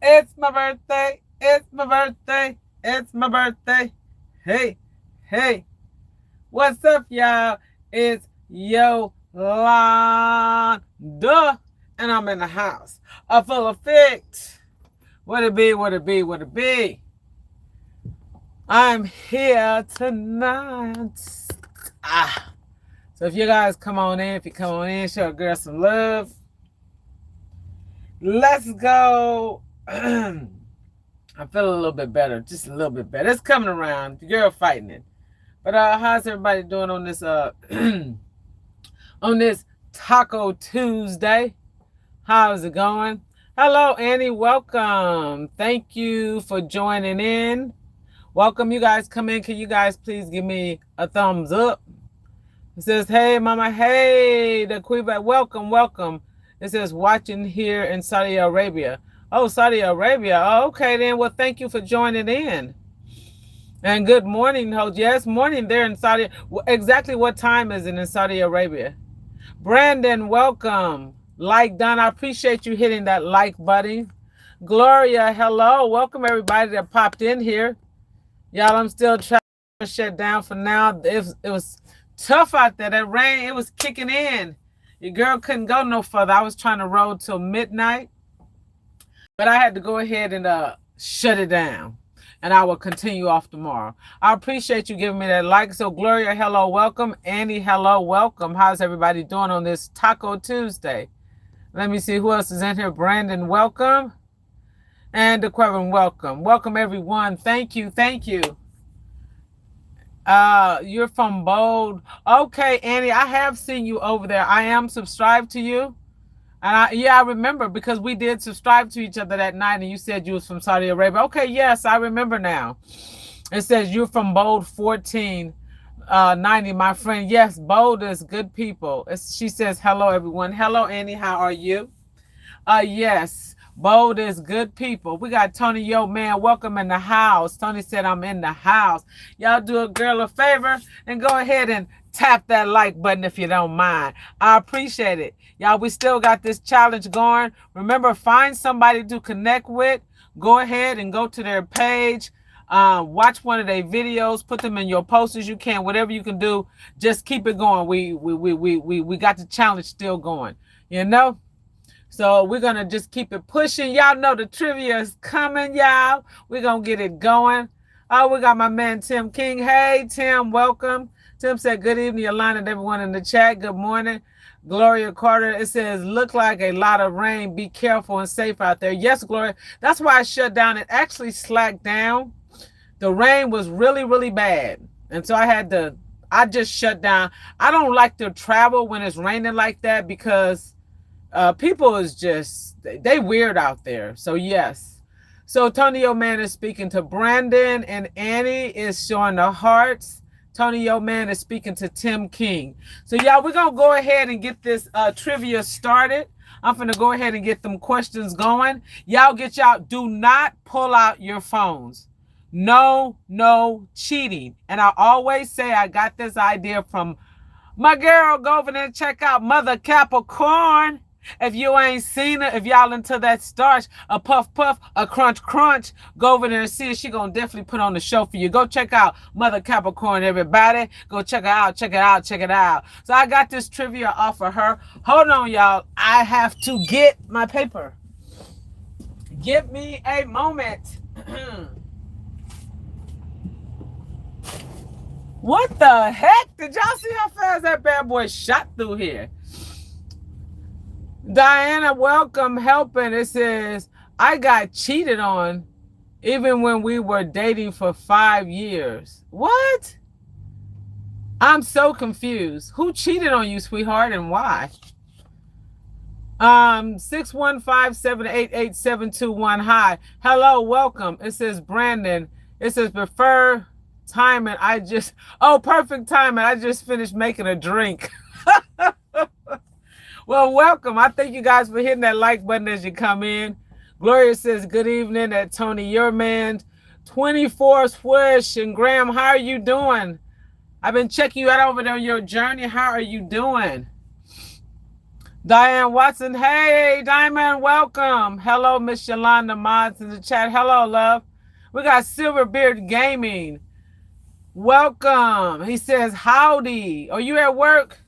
It's my birthday. It's my birthday. It's my birthday. Hey, hey. What's up, y'all? It's Yolanda. And I'm in the house. A full effect. What it be, what it be, what it be. I'm here tonight. So if you guys come on in, show a girl some love. Let's go. I feel a little bit better, just a little bit better. It's coming around. The girl fighting it. But how's everybody doing on this on this Taco Tuesday? How's it going? Hello, Annie. Welcome. Thank you for joining in. Welcome. You guys come in. Can you guys please give me a thumbs up? It says, hey, mama. Hey, the Quebec. Welcome, welcome. It says, watching here in Saudi Arabia. Oh, Saudi Arabia. Oh, okay, then. Well, thank you for joining in. And good morning, host. Yes, morning there in Saudi. Exactly what time is it in Saudi Arabia? Brandon, welcome. Like done. I appreciate you hitting that like button. Gloria, hello. Welcome everybody that popped in here. Y'all, I'm still trying to shut down for now. It was tough out there. That rain, it was kicking in. Your girl couldn't go no further. I was trying to roll till midnight, but I had to go ahead and shut it down. And I will continue off tomorrow. I appreciate you giving me that like. So Gloria, hello, welcome. Annie, hello, welcome. How's everybody doing on this Taco Tuesday? Let me see who else is in here. Brandon, welcome. And DeQuevin, welcome. Welcome everyone. Thank you, thank you. You're from Bold. Okay, Annie, I have seen you over there. I am subscribed to you. And I remember because we did subscribe to each other that night and you said you was from Saudi Arabia. Okay, yes, I remember now. It says you're from Bold 1490, my friend. Yes, Bold is good people. She says, hello, everyone. Hello, Annie. How are you? Yes, Bold is good people. We got Tony, yo, man, welcome in the house. Tony said I'm in the house. Y'all do a girl a favor and go ahead and tap that like button if you don't mind. I appreciate it. Y'all, we still got this challenge going. Remember, find somebody to connect with. Go ahead and go to their page. Watch one of their videos. Put them in your posters. You can, whatever you can do. Just keep it going. We got the challenge still going. You know? So we're going to just keep it pushing. Y'all know the trivia is coming, y'all. We're going to get it going. Oh, we got my man, Tim King. Hey, Tim, welcome. Tim said, good evening, Yolanda, and everyone in the chat. Good morning. Gloria Carter, it says, look like a lot of rain. Be careful and safe out there. Yes, Gloria. That's why I shut down. It actually slacked down. The rain was really, really bad. And so I just shut down. I don't like to travel when it's raining like that because people is just, they weird out there. So yes. So Tony O'Man is speaking to Brandon and Annie is showing the hearts. Tony O'Man is speaking to Tim King. So y'all, we're going to go ahead and get this trivia started. I'm going to go ahead and get them questions going. Y'all do not pull out your phones. No cheating. And I always say I got this idea from my girl. Go over there and check out Mother Capricorn. If you ain't seen her, if y'all into that starch, a puff, a crunch, go over there and see her. She gonna definitely put on the show for you. Go check out Mother Capricorn, everybody. Go check her out, check it out. So I got this trivia off of her. Hold on, y'all. I have to get my paper. Give me a moment. What the heck? Did y'all see how fast that bad boy shot through here? Diana, welcome, helping. It says, I got cheated on even when we were dating for 5 years. What? I'm so confused. Who cheated on you, sweetheart, and why? 615-788-8721. Hi. Hello, welcome. It says Brandon. It says prefer timing. Perfect timing. I just finished making a drink. Well, welcome. I thank you guys for hitting that like button as you come in. Gloria says, good evening at Tony, your man. 24 Swish and Graham, how are you doing? I've been checking you out over there on your journey. How are you doing? Diane Watson. Hey, Diamond, welcome. Hello, Miss Yolanda Mods in the chat. Hello, love. We got Silverbeard Gaming. Welcome. He says, howdy. Are you at work?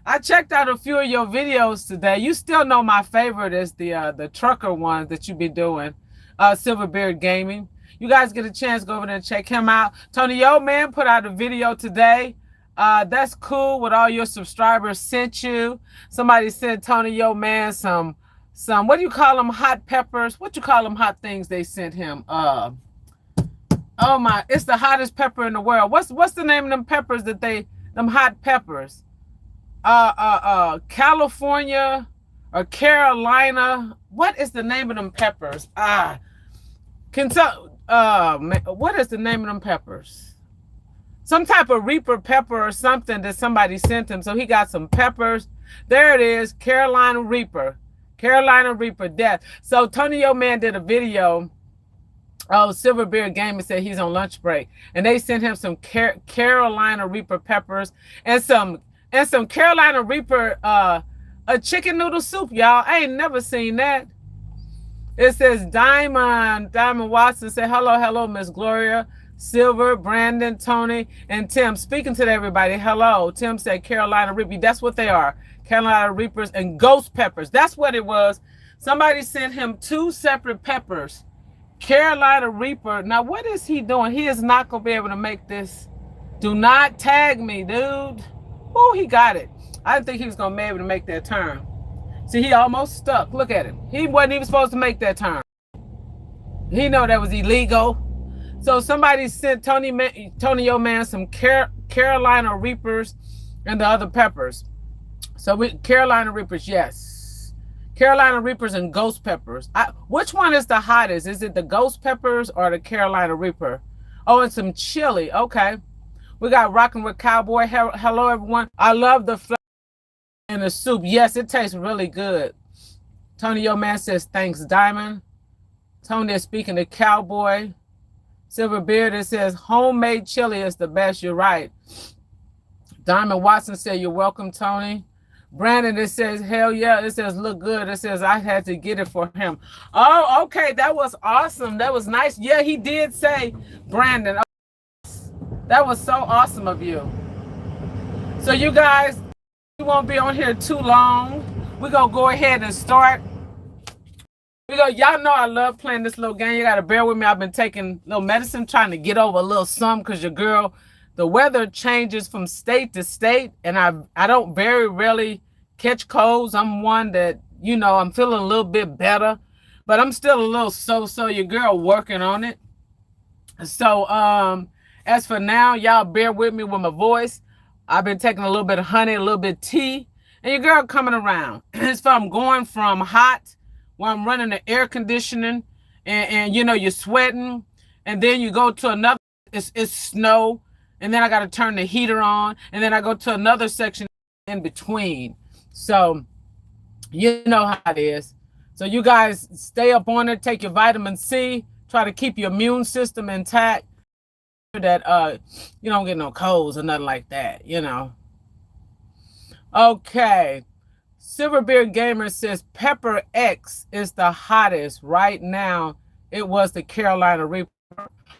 I checked out a few of your videos today. You still know my favorite is the trucker ones that you be doing. Silverbeard Gaming. You guys get a chance, go over there and check him out. Tony Yo Man put out a video today. That's cool. What all your subscribers sent you. Somebody sent Tony Yo Man some what do you call them, hot peppers? What you call them hot things they sent him? Oh my, it's the hottest pepper in the world. What's the name of them peppers that them hot peppers? California or Carolina. What is the name of them peppers? What is the name of them peppers? Some type of Reaper pepper or something that somebody sent him. So he got some peppers. There it is, Carolina Reaper. Carolina Reaper death. So Tony Yo Man did a video. Oh, Silverbeard Gamer said he's on lunch break. And they sent him some Carolina Reaper peppers and some Carolina Reaper a chicken noodle soup, y'all. I ain't never seen that. It says Diamond Watson said, hello, Miss Gloria, Silver, Brandon, Tony, and Tim. Speaking to everybody, hello. Tim said Carolina Reaper. That's what they are. Carolina Reapers and ghost peppers. That's what it was. Somebody sent him 2 separate peppers. Carolina Reaper. Now, what is he doing? He is not going to be able to make this. Do not tag me, dude. Oh, he got it. I didn't think he was going to be able to make that turn. See, he almost stuck. Look at him. He wasn't even supposed to make that turn. He know that was illegal. So somebody sent Tony Yo Man some Carolina Reapers and the other peppers. So Carolina Reapers, yes. Carolina Reapers and ghost peppers. Which one is the hottest? Is it the ghost peppers or the Carolina Reaper? Oh, and some chili. Okay. We got Rockin' with Cowboy. Hello, everyone. I love the flavor in the soup. Yes, it tastes really good. Tony Yo Man says, thanks, Diamond. Tony is speaking to Cowboy. Silverbeard, it says, homemade chili is the best. You're right. Diamond Watson said, you're welcome, Tony. Brandon, it says, hell yeah. It says, look good. It says, I had to get it for him. Oh, okay. That was awesome. That was nice. Yeah, he did say, Brandon. That was so awesome of you. So you guys, we won't be on here too long. We're going to go ahead and start. Y'all know I love playing this little game. You got to bear with me. I've been taking little medicine, trying to get over a little something because your girl, the weather changes from state to state. And I don't very rarely catch colds. I'm one that, I'm feeling a little bit better. But I'm still a little so your girl working on it. So, as for now, y'all bear with me with my voice. I've been taking a little bit of honey, a little bit of tea, and your girl coming around. So I'm going from hot, where I'm running the air conditioning, and you're sweating, and then you go to another, it's snow, and then I got to turn the heater on, and then I go to another section in between. So you know how it is. So you guys stay up on it, take your vitamin C, try to keep your immune system intact, that you don't get no colds or nothing like that, Okay. Silverbeard Gamer says Pepper X is the hottest right now. It was the Carolina Reaper.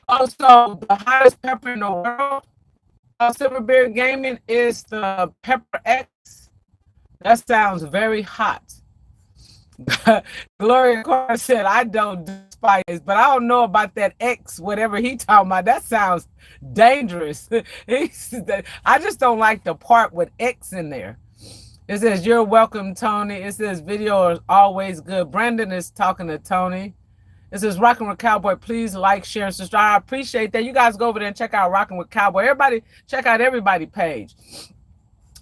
Also, the hottest pepper in the world, Silverbeard Gaming, is the Pepper X. That sounds very hot. Gloria Carter said, I don't do spice, but I don't know about that X, whatever he talking about. That sounds dangerous. I just don't like the part with X in there. It says, you're welcome, Tony. It says, video is always good. Brandon is talking to Tony. It says, Rockin' with Cowboy, please like, share, and subscribe. I appreciate that. You guys go over there and check out Rockin' with Cowboy. Everybody, check out everybody's page.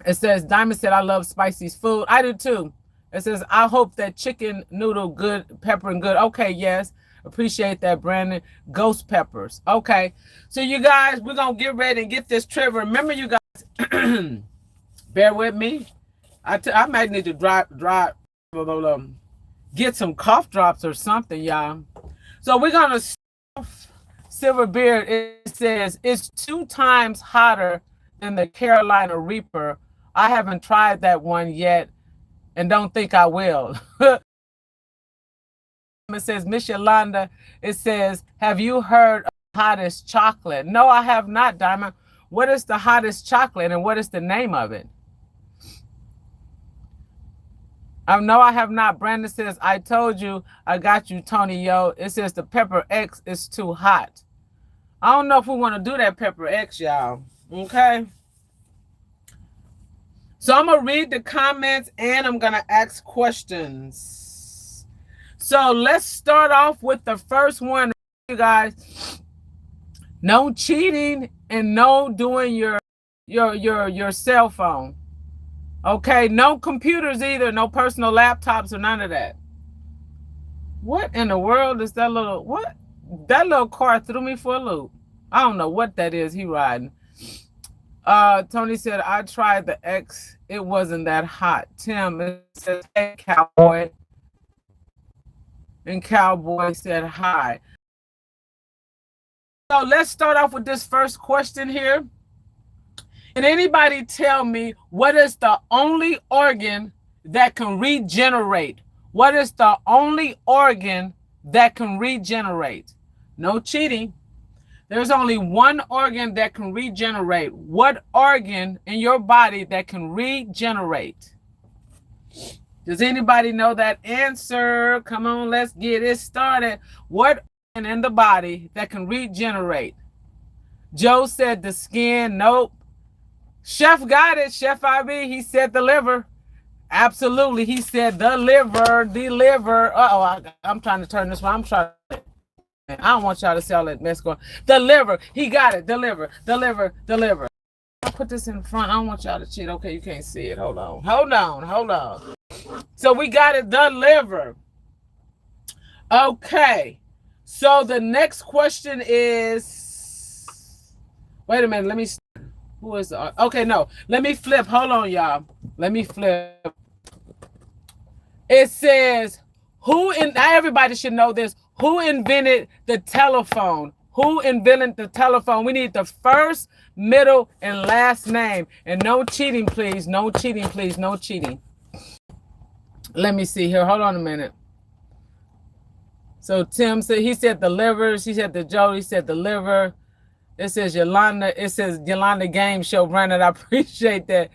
It says, Diamond said, I love spicy food. I do too. It says, I hope that chicken noodle good, pepper and good. Okay, yes. Appreciate that, Brandon. Ghost peppers. Okay. So you guys, we're going to get ready and get this trip. Remember, you guys, bear with me. I might need to get some cough drops or something, y'all. So we're going to Silverbeard. It says, it's 2 times hotter than the Carolina Reaper. I haven't tried that one yet. and don't think I will. It says, Miss Yolanda, it says, have you heard of the hottest chocolate? No, I have not, Diamond. What is the hottest chocolate and what is the name of it? No, I have not. Brandon says, I told you, I got you, Tony, yo. It says the Pepper X is too hot. I don't know if we want to do that Pepper X, y'all. Okay. So I'm going to read the comments and I'm going to ask questions. So let's start off with the first one, you guys. No cheating and no doing your cell phone. Okay, no computers either, no personal laptops or none of that. What in the world is that little, what? That little car threw me for a loop. I don't know what that is he riding. Tony said, I tried the X. It wasn't that hot. Tim, it says, hey, cowboy. And Cowboy said, hi. So let's start off with this first question here. Can anybody tell me what is the only organ that can regenerate? What is the only organ that can regenerate? No cheating. There's only one organ that can regenerate. What organ in your body that can regenerate? Does anybody know that answer? Come on, let's get it started. What organ in the body that can regenerate? Joe said the skin. Nope. Chef got it. Chef IB, he said the liver. Absolutely. He said the liver, the liver. Uh-oh, I'm trying to turn this one. I'm trying to. I don't want y'all to see all that mess going. The liver. He got it. The liver. The liver. The liver. I'll put this in front. I don't want y'all to cheat. Okay, you can't see it. Hold on. Hold on. Hold on. So we got it. The liver. Okay. So the next question is. Wait a minute. Let me. Who is the, okay, no. Let me flip. Hold on, y'all. Let me flip. It says, who in, now everybody should know this. Who invented the telephone? Who invented the telephone? We need the first, middle, and last name. And no cheating, please. No cheating, please. No cheating. Let me see here. Hold on a minute. So Tim said, he said the liver. She said the Joe. He said the liver. It says Yolanda. It says Yolanda Game Show, Brandon. I appreciate that.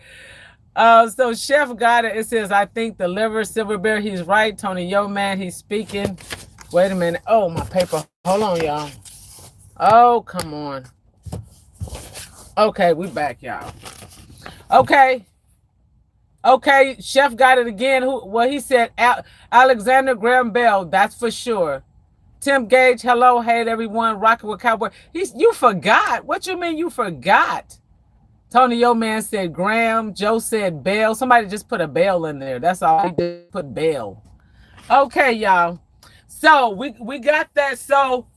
So Chef got it. It says, I think the liver, Silver Bear. He's right. Tony, yo, man, he's speaking. Wait a minute. Oh, my paper. Hold on, y'all. Oh, come on. Okay, we back, y'all. Okay. Okay, Chef got it again. Well, he said Alexander Graham Bell. That's for sure. Tim Gage, hello, hey everyone, rocking with Cowboy. You forgot. What you mean you forgot? Tony, yo man said Graham. Joe said Bell. Somebody just put a Bell in there. That's all. He did, put Bell. Okay, y'all. So we got that. So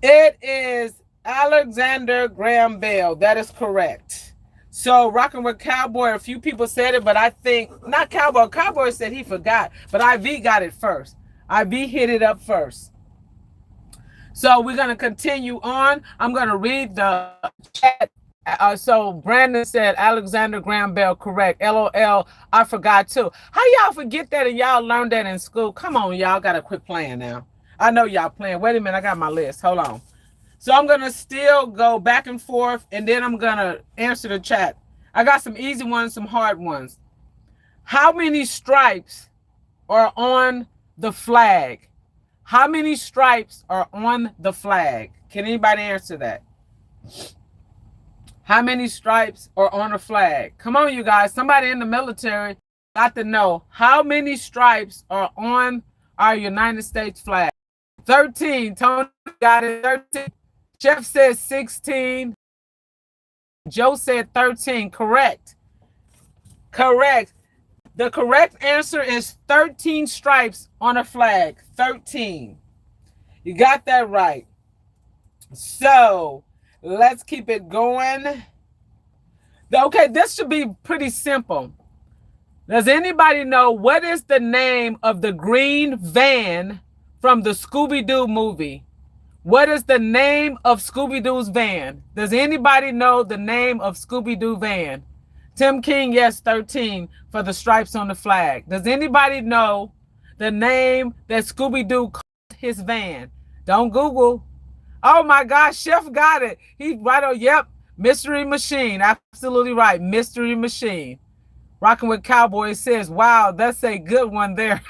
it is Alexander Graham Bell. That is correct. So rocking with Cowboy. A few people said it, but I think not Cowboy. Cowboy said he forgot, but IV got it first. IV hit it up first. So we're going to continue on. I'm going to read the chat. So Brandon said Alexander Graham Bell, correct. LOL, I forgot too. How y'all forget that and y'all learned that in school? Come on, y'all got to quit playing now. I know y'all playing. Wait a minute, I got my list. Hold on. So I'm going to still go back and forth, and then I'm going to answer the chat. I got some easy ones, some hard ones. How many stripes are on the flag? How many stripes are on the flag? Can anybody answer that? How many stripes are on the flag? Come on, you guys. Somebody in the military got to know how many stripes are on our United States flag. 13. Tony got it. 13. Chef said 16. Joe said 13. Correct. Correct. The correct answer is 13 stripes on a flag. 13. You got that right. So let's keep it going. Okay, this should be pretty simple. Does anybody know what is the name of the green van from the Scooby-Doo movie? What is the name of Scooby-Doo's van? Does anybody know the name of Scooby-Doo van? Tim King, yes, 13 for the stripes on the flag. Does anybody know the name that Scooby-Doo called his van? Don't Google. Oh my gosh, Chef got it. He right on, yep, Mystery Machine. Absolutely right, Mystery Machine. Rocking with Cowboys says, wow, that's a good one there.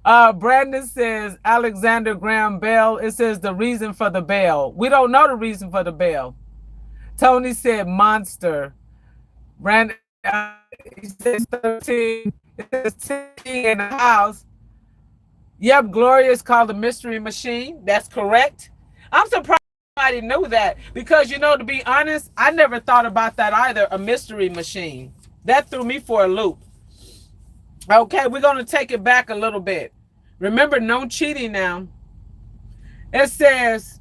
Brandon says, Alexander Graham Bell. It says the reason for the bell. We don't know the reason for the bell. Tony said monster. Brandon, he says 13. It says 10 in the house. Yep, Gloria is called the Mystery Machine. That's correct. I'm surprised nobody knew that because, you know, to be honest, I never thought about that either, a mystery machine. That threw me for a loop. Okay, we're going to take it back a little bit. Remember, no cheating now. It says,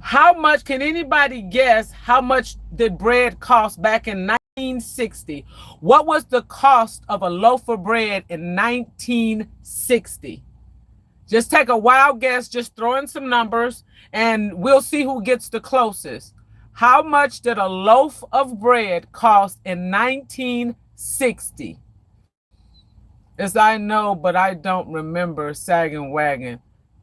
how much, can anybody guess how much did bread cost back in 1960? What was the cost of a loaf of bread in 1960? Just take a wild guess, just throw in some numbers, and we'll see who gets the closest. How much did a loaf of bread cost in 1960? As I know, but I don't remember, sagging wagon.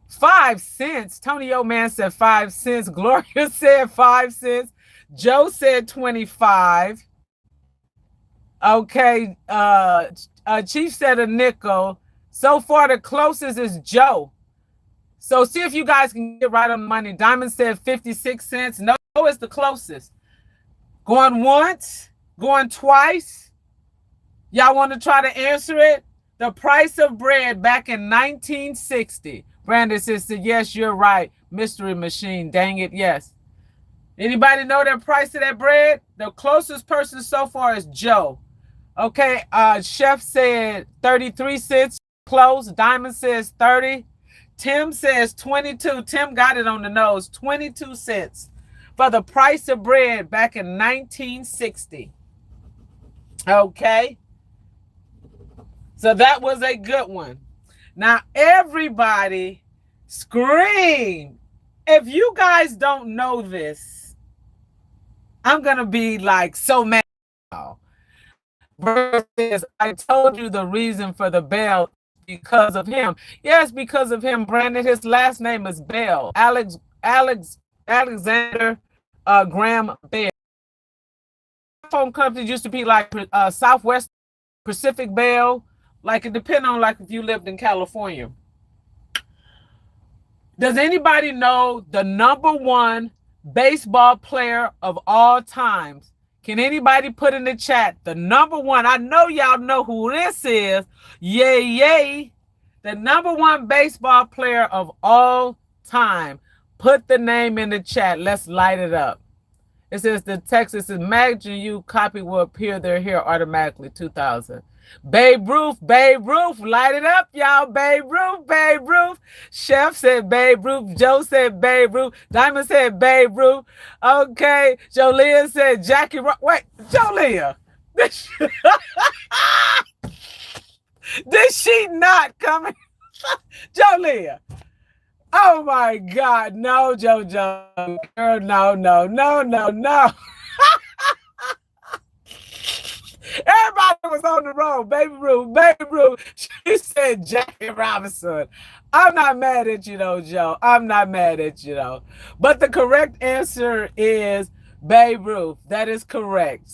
5 cents. Tony O'Man said 5 cents. Gloria said 5 cents. Joe said 25. Okay. Chief said a nickel. So far, the closest is Joe. So see if you guys can get right on the money. Diamond said 56 cents. No, it's the closest. Going once, going twice. Y'all want to try to answer it? The price of bread back in 1960. Brandon says, yes, you're right. Mystery Machine. Dang it, yes. Anybody know the price of that bread? The closest person so far is Joe. Okay, Chef said 33 cents. Close. Diamond says 30. Tim says 22. Tim got it on the nose. 22 cents for the price of bread back in 1960. Okay. So that was a good one. Now, everybody scream. If you guys don't know this, I'm going to be like so mad. Versus, I told you the reason for the bell because of him. Yes, because of him, Brandon. His last name is Bell. Alexander Graham Bell. Phone companies used to be like Southwest Pacific Bell. Like it depends on like if you lived in California. Does anybody know the #1 baseball player of all times? Can anybody put in the chat the #1? I know y'all know who this is. Yay, yay. The #1 baseball player of all time. Put the name in the chat. Let's light it up. It says the text is imagine you copy will appear there here automatically 2000. Babe Ruth, light it up, y'all. Babe Ruth. Chef said Babe Ruth. Joe said Babe Ruth. Diamond said Babe Ruth. Okay. Jolia said Jackie. Wait, Jolia. Did she not come in? Jolia. Oh my God. No, JoJo. Girl, no. Everybody was on the road. Baby Ruth. She said Jackie Robinson. I'm not mad at you though, Joe. I'm not mad at you though. But the correct answer is Babe Ruth. That is correct.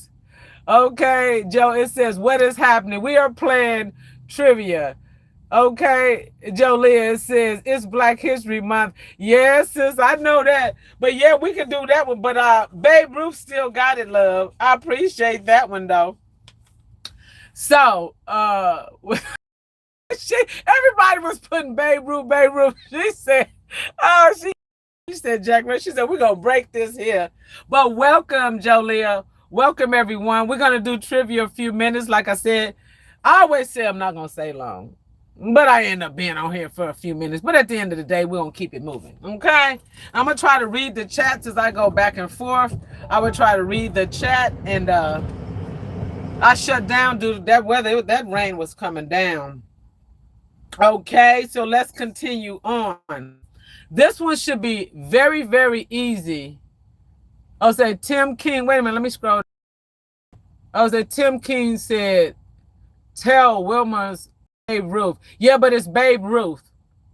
Okay, Joe, it says, what is happening? We are playing trivia. Okay, Jolia, it says, it's Black History Month. Yes, sis, I know that. But yeah, we can do that one. But Babe Ruth still got it, love. I appreciate that one though. So, everybody was putting Babe Ruth. She said, she said, Jack, she said, we're going to break this here. But welcome, Jolia. Welcome, everyone. We're going to do trivia a few minutes. Like I said, I always say I'm not going to stay long. But I end up being on here for a few minutes. But at the end of the day, we're going to keep it moving. Okay? I'm going to try to read the chats as I go back and forth. I will try to read the chat and, I shut down due to that weather. That rain was coming down. Okay, so let's continue on. This one should be very, very easy. Oh, say Tim King. Wait a minute. Let me scroll. Oh, say Tim King said, tell Wilmer's Babe Ruth. Yeah, but it's Babe Ruth.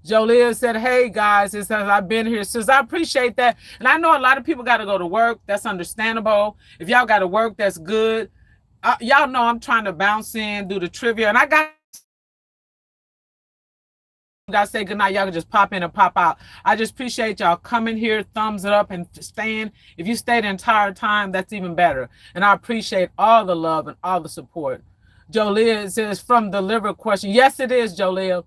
Jolia said, hey, guys, it says I've been here since. I appreciate that. And I know a lot of people got to go to work. That's understandable. If y'all got to work, that's good. Y'all know I'm trying to bounce in, do the trivia. And I got to say goodnight. Y'all can just pop in and pop out. I just appreciate y'all coming here, thumbs it up, and staying. If you stay the entire time, that's even better. And I appreciate all the love and all the support. Jolia says, from the liver question. Yes, it is, Jolia.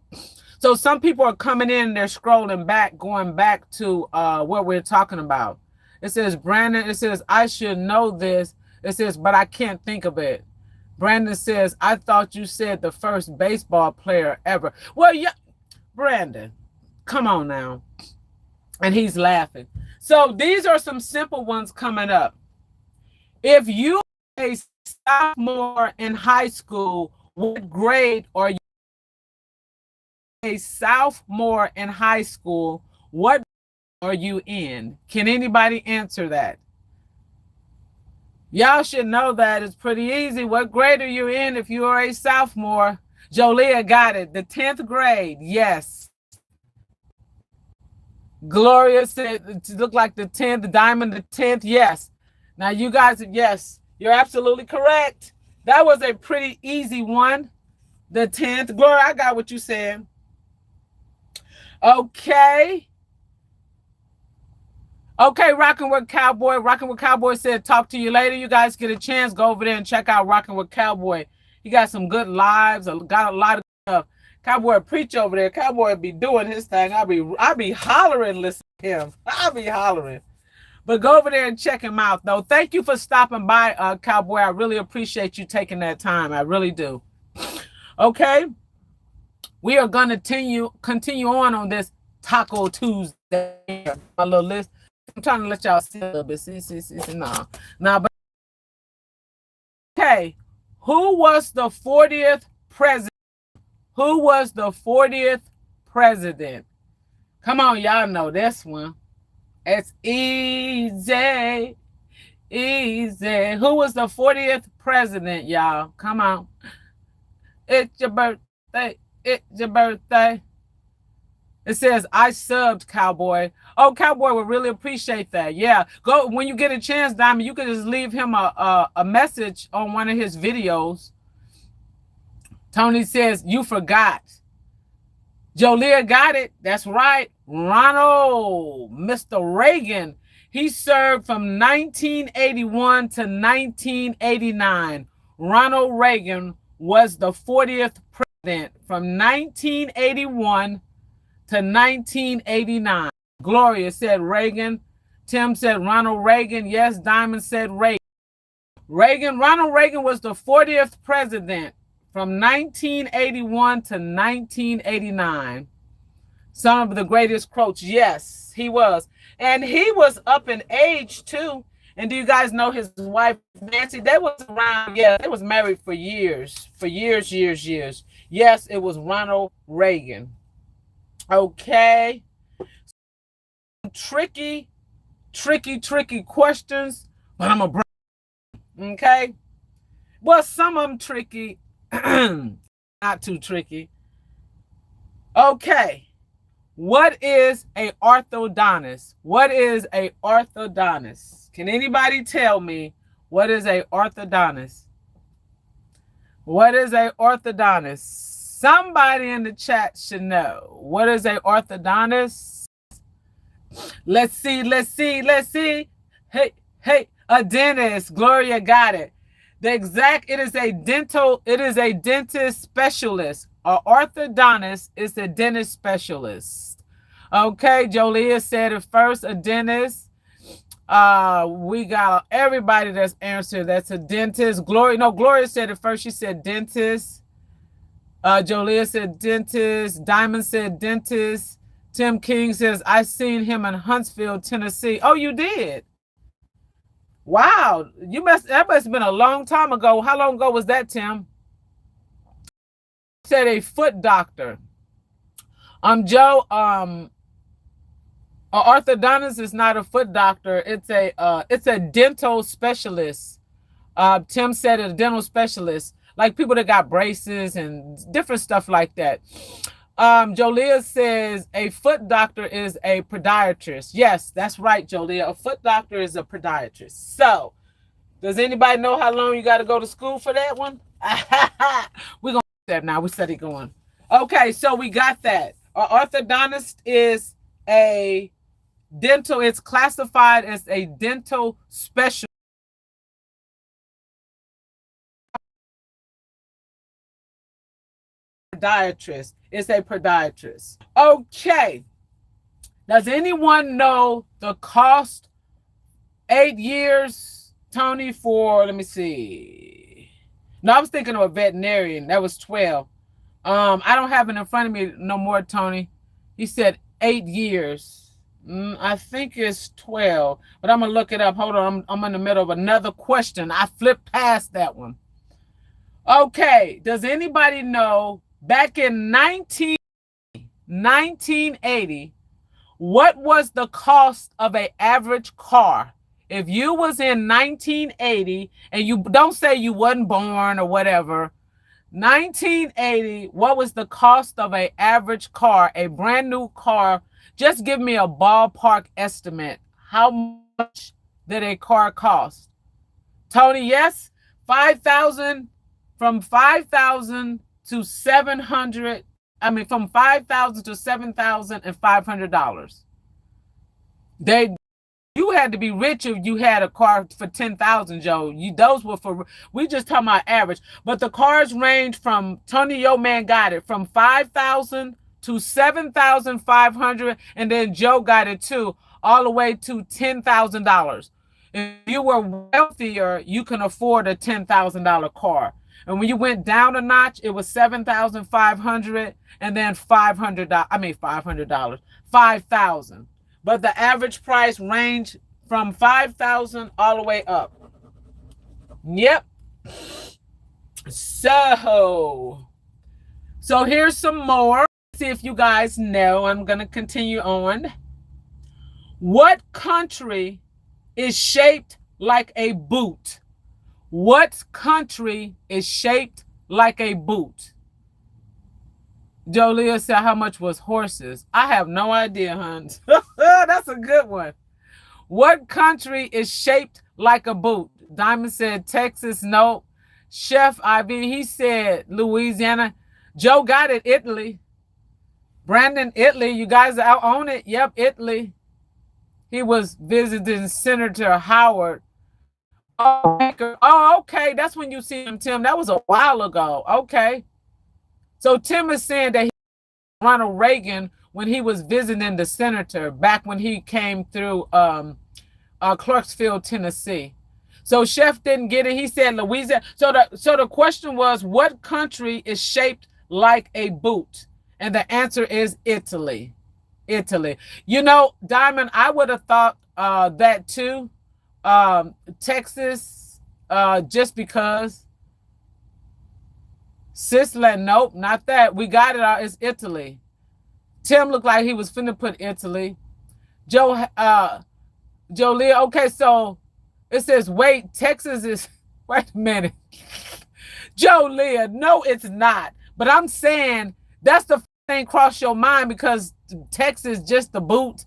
So some people are coming in, they're scrolling back, going back to what we're talking about. It says, Brandon, it says, I should know this. It says, but I can't think of it. Brandon says, I thought you said the first baseball player ever. Well, yeah, Brandon, come on now. And he's laughing. So these are some simple ones coming up. If you are a sophomore in high school, what grade are you? A sophomore in high school, what are you in? Can anybody answer that? Y'all should know that. It's pretty easy. What grade are you in if you are a sophomore? Jolia got it. The 10th grade. Yes. Gloria said it looked like the 10th. Diamond, the 10th. Yes. Now you guys, yes, you're absolutely correct. That was a pretty easy one. The 10th. Gloria, I got what you said. Okay. Okay, Rocking with Cowboy. Rocking with Cowboy said, talk to you later. You guys get a chance, go over there and check out Rocking with Cowboy. He got some good lives. Got a lot of stuff. Cowboy preach over there. Cowboy be doing his thing. I be hollering, listen to him. I be hollering. But go over there and check him out, though. Thank you for stopping by, Cowboy. I really appreciate you taking that time. I really do. Okay. We are going to continue on this Taco Tuesday. My little list. I'm trying to let y'all see a little bit. See. No, but okay. Who was the 40th president? Who was the 40th president? Come on, y'all know this one. It's easy. Easy. Who was the 40th president, y'all? Come on. It's your birthday. It's your birthday. It says, I subbed, Cowboy. Oh, Cowboy would really appreciate that. Yeah. Go when you get a chance, Diamond, you can just leave him a message on one of his videos. Tony says, you forgot. Jolia got it. That's right. Ronald, Mr. Reagan. He served from 1981 to 1989. Ronald Reagan was the 40th president from 1981 to 1989. Gloria said Reagan. Tim said Ronald Reagan. Yes, Diamond said Reagan. Ronald Reagan was the 40th president from 1981 to 1989. Some of the greatest quotes. Yes, he was. And he was up in age, too. And do you guys know his wife, Nancy? They was around, yeah, they was married for years. For years. Yes, it was Ronald Reagan. Okay. Tricky questions, but I'm going to bring. Okay. Well, some of them tricky. Not too tricky. Okay. What is a orthodontist? What is a orthodontist? Can anybody tell me what is a orthodontist? What is a orthodontist? Somebody in the chat should know. What is a orthodontist? Let's see. Hey, a dentist. Gloria got it. It is a dentist specialist. An orthodontist is a dentist specialist. Okay, Jolia said it first, a dentist. We got everybody that's answered. That's a dentist. Gloria said it first. She said dentist. Jolia said dentist. Diamond said dentist. Tim King says, I seen him in Huntsville, Tennessee. Oh, you did? Wow, that must have been a long time ago. How long ago was that, Tim? Said a foot doctor. Joe, Orthodontist is not a foot doctor. It's a dental specialist. Tim said a dental specialist, like people that got braces and different stuff like that. Jolia says a foot doctor is a podiatrist. Yes, that's right, Jolia. A foot doctor is a podiatrist. So, does anybody know how long you got to go to school for that one? We're going to do that now. We study going. Okay, so we got that. An orthodontist is a dental, it's classified as a dental specialist. Podiatrist. It's a podiatrist. Okay. Does anyone know the cost? 8 years, Tony, for, let me see. No, I was thinking of a veterinarian. That was 12. I don't have it in front of me no more, Tony. He said 8 years. I think it's 12, but I'm gonna look it up. Hold on, I'm in the middle of another question. I flipped past that one. Okay, does anybody know back in 1980, what was the cost of an average car? If you was in 1980 and you don't say you wasn't born or whatever, 1980, what was the cost of an average car, a brand new car? Just give me a ballpark estimate. How much did a car cost? Tony, yes, 5,000, from 5,000 to 700. I mean, from 5,000 to $7,500. You had to be rich if you had a car for 10,000, Joe. Those were for, we just talking about average. But the cars range from, Tony Yo Man got it, from 5,000 to 7,500, and then Joe got it too, all the way to $10,000. If you were wealthier, you can afford a $10,000 car. And when you went down a notch, it was 7,500 and then $500. I mean, $500, 5,000. But the average price ranged from 5,000 all the way up. Yep. So here's some more. See if you guys know. I'm going to continue on. What country is shaped like a boot? What country is shaped like a boot? Jolia said, how much was horses? I have no idea, Hans. That's a good one. What country is shaped like a boot? Diamond said Texas. No. Chef Ivy, he said Louisiana. Joe got it, Italy. Brandon, Italy. You guys out on it? Yep, Italy. He was visiting Senator Howard. Oh, okay. That's when you see him, Tim. That was a while ago. Okay. So Tim is saying that he Ronald Reagan when he was visiting the senator back when he came through Clarksville, Tennessee. So Chef didn't get it. He said Louisiana. So the question was, what country is shaped like a boot? And the answer is Italy. Italy. You know, Diamond, I would have thought that too. Texas, just because. Sisland, nope, not that. We got it. It's Italy. Tim looked like he was finna put Italy. Joe Leah. Okay, so it says, wait, Texas is, wait a minute. Joe Leah, no, it's not. But I'm saying that's the thing cross your mind because Texas just the boot.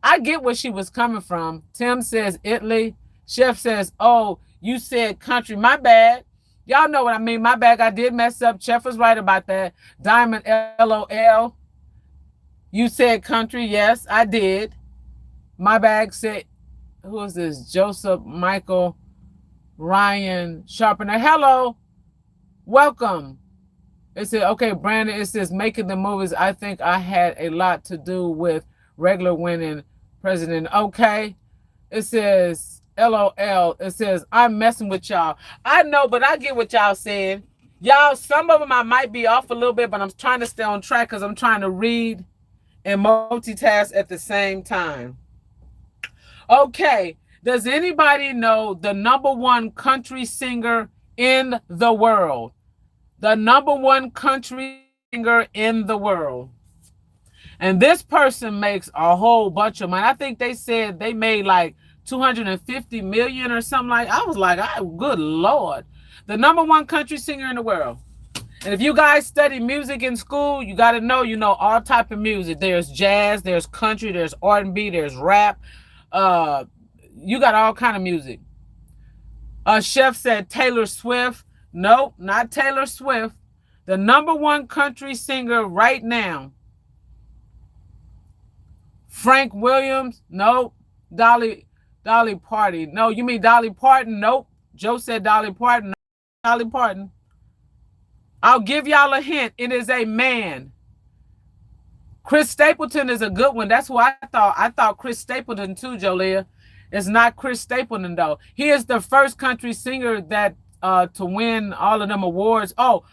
I get where she was coming from. Tim says Italy. Chef says, oh, you said country. My bad. Y'all know what I mean. My bad. I did mess up. Chef was right about that. Diamond, LOL. You said country. Yes, I did. My bag said, who is this? Joseph Michael Ryan Sharpener. Hello. Welcome. It said, okay, Brandon, it says making the movies. I think I had a lot to do with regular winning president. Okay. It says, LOL. It says, I'm messing with y'all. I know, but I get what y'all saying. Y'all, some of them I might be off a little bit, but I'm trying to stay on track because I'm trying to read and multitask at the same time. Okay. Does anybody know the #1 country singer in the world? The #1 country singer in the world. And this person makes a whole bunch of money. I think they said they made like 250 million or something like. I was like, oh, good Lord. The #1 country singer in the world. And if you guys study music in school, you got to know, you know, all type of music. There's jazz, there's country, there's R&B, there's rap. You got all kind of music. Chef said Taylor Swift. Nope, not Taylor Swift. The #1 country singer right now. Frank Williams. Nope. Dolly Parton. No, you mean Dolly Parton? Nope. Joe said Dolly Parton. No, Dolly Parton. I'll give y'all a hint. It is a man. Chris Stapleton is a good one. That's who I thought. I thought Chris Stapleton too, Jolia. It's not Chris Stapleton though. He is the first country singer that to win all of them awards. Oh,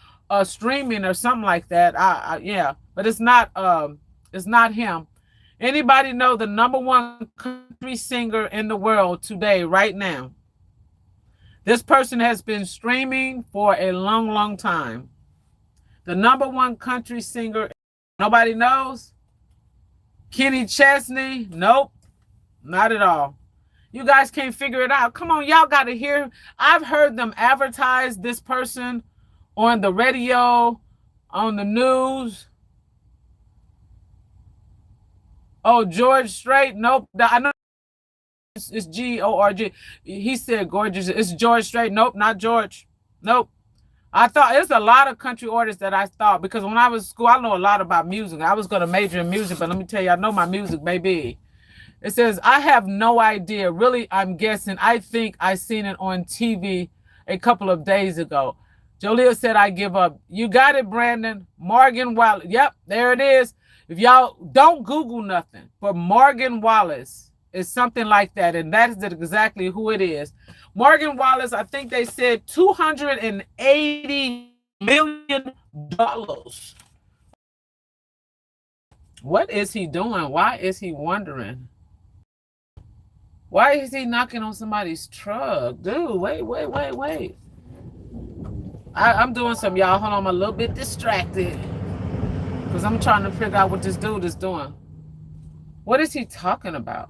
streaming or something like that. Yeah, but it's not him. Anybody know the #1 country singer in the world today, right now? This person has been streaming for a long, long time. The #1 country singer, nobody knows? Kenny Chesney? Nope, not at all. You guys can't figure it out. Come on, y'all got to hear. I've heard them advertise this person on the radio, on the news. Oh, George Strait? Nope. I know it's Georg. He said gorgeous. It's George Strait. Nope, not George. Nope. I thought there's a lot of country artists that I thought, because when I was in school, I know a lot about music. I was going to major in music, but let me tell you, I know my music, baby. It says, I have no idea. Really, I'm guessing. I think I seen it on TV a couple of days ago. Jolia said, I give up. You got it, Brandon. Morgan Wallace. Yep, there it is. If y'all don't Google nothing, but Morgan Wallace is something like that, and that is exactly who it is. Morgan Wallace, I think they said $280 million. What is he doing? Why is he wondering? Why is he knocking on somebody's truck? Dude, wait. I'm doing some, y'all. Hold on, I'm a little bit distracted because I'm trying to figure out what this dude is doing. What is he talking about?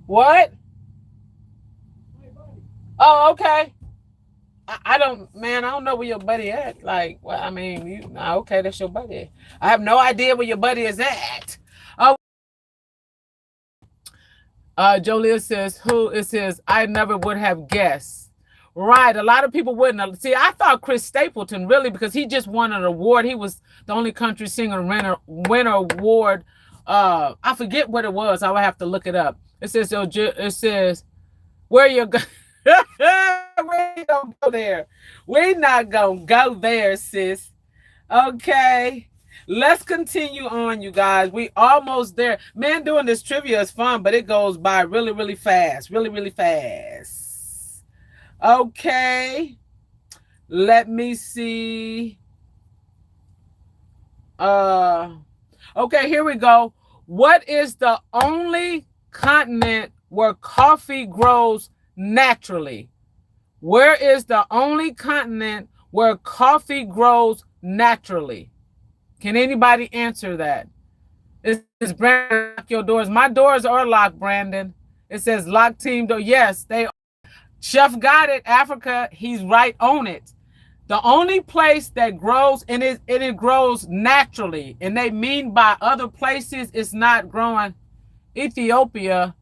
What? Oh, okay. I don't know where your buddy at. Like, well, I mean, okay, that's your buddy. I have no idea where your buddy is at. Jolia says, who? It says, I never would have guessed. Right, a lot of people wouldn't. See, I thought Chris Stapleton, really, because he just won an award. He was the only country singer winner award. I forget what it was. I would have to look it up. It says, where you go? We ain't gonna go there. We're not gonna go there, sis. Okay. Let's continue on, you guys. We almost there. Man, doing this trivia is fun, but it goes by really, really fast. Really, really fast. Okay. Let me see. Okay, here we go. What is the only continent where coffee grows naturally? Where is the only continent where coffee grows naturally? Can anybody answer that? It says, Brandon, lock your doors. My doors are locked, Brandon. It says lock team door. Yes, they are. Chef got it. Africa, he's right on it. The only place that grows, and it grows naturally, and they mean by other places it's not growing. Ethiopia,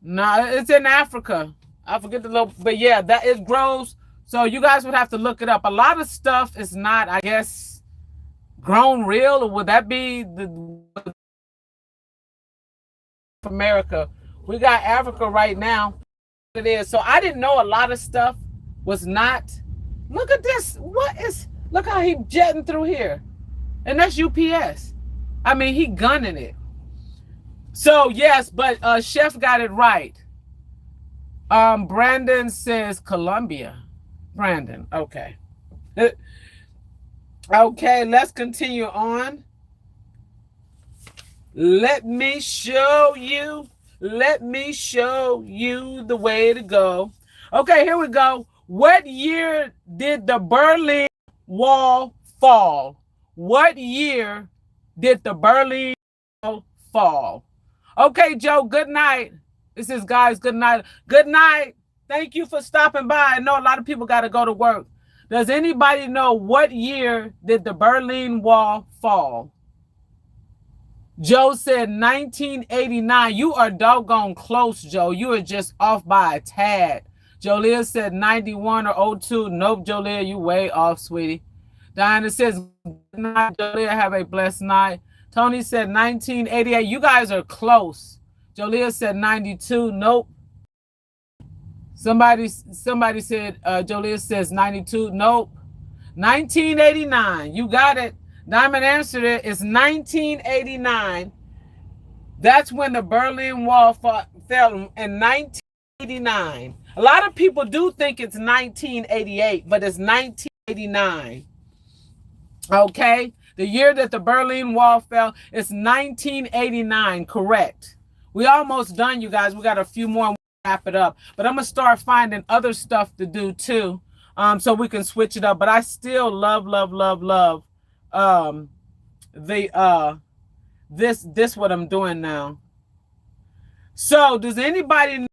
no, it's in Africa. I forget the little, but yeah, that it grows. So you guys would have to look it up. A lot of stuff is not, I guess, grown real, or would that be the America? We got Africa right now. It is. So I didn't know a lot of stuff was not. Look at this. Look how he jetting through here. And that's UPS. I mean, he gunning it. So yes, but Chef got it right. Brandon says Colombia. Brandon, okay. Okay, let's continue on. Let me show you the way to go. Okay, here we go. What year did the Berlin Wall fall? What year did the Berlin Wall fall? Okay, Joe, good night. This is guys, good night. Good night. Thank you for stopping by. I know a lot of people got to go to work. Does anybody know what year did the Berlin Wall fall? Joe said 1989. You are doggone close, Joe. You are just off by a tad. Jolia said 91 or 02. Nope, Jolia, you way off, sweetie. Diana says, good night, Jolia. Have a blessed night. Tony said 1988. You guys are close. Jolia said 92. Nope. Somebody said, Jolia says 92. Nope. 1989. You got it. Diamond answered it. It's 1989. That's when the Berlin Wall fell in 1989. A lot of people do think it's 1988, but it's 1989. Okay? The year that the Berlin Wall fell is 1989, correct. We almost done, you guys. We got a few more and we'll wrap it up. But I'm going to start finding other stuff to do too, so we can switch it up. But I still love this what I'm doing now. So does anybody know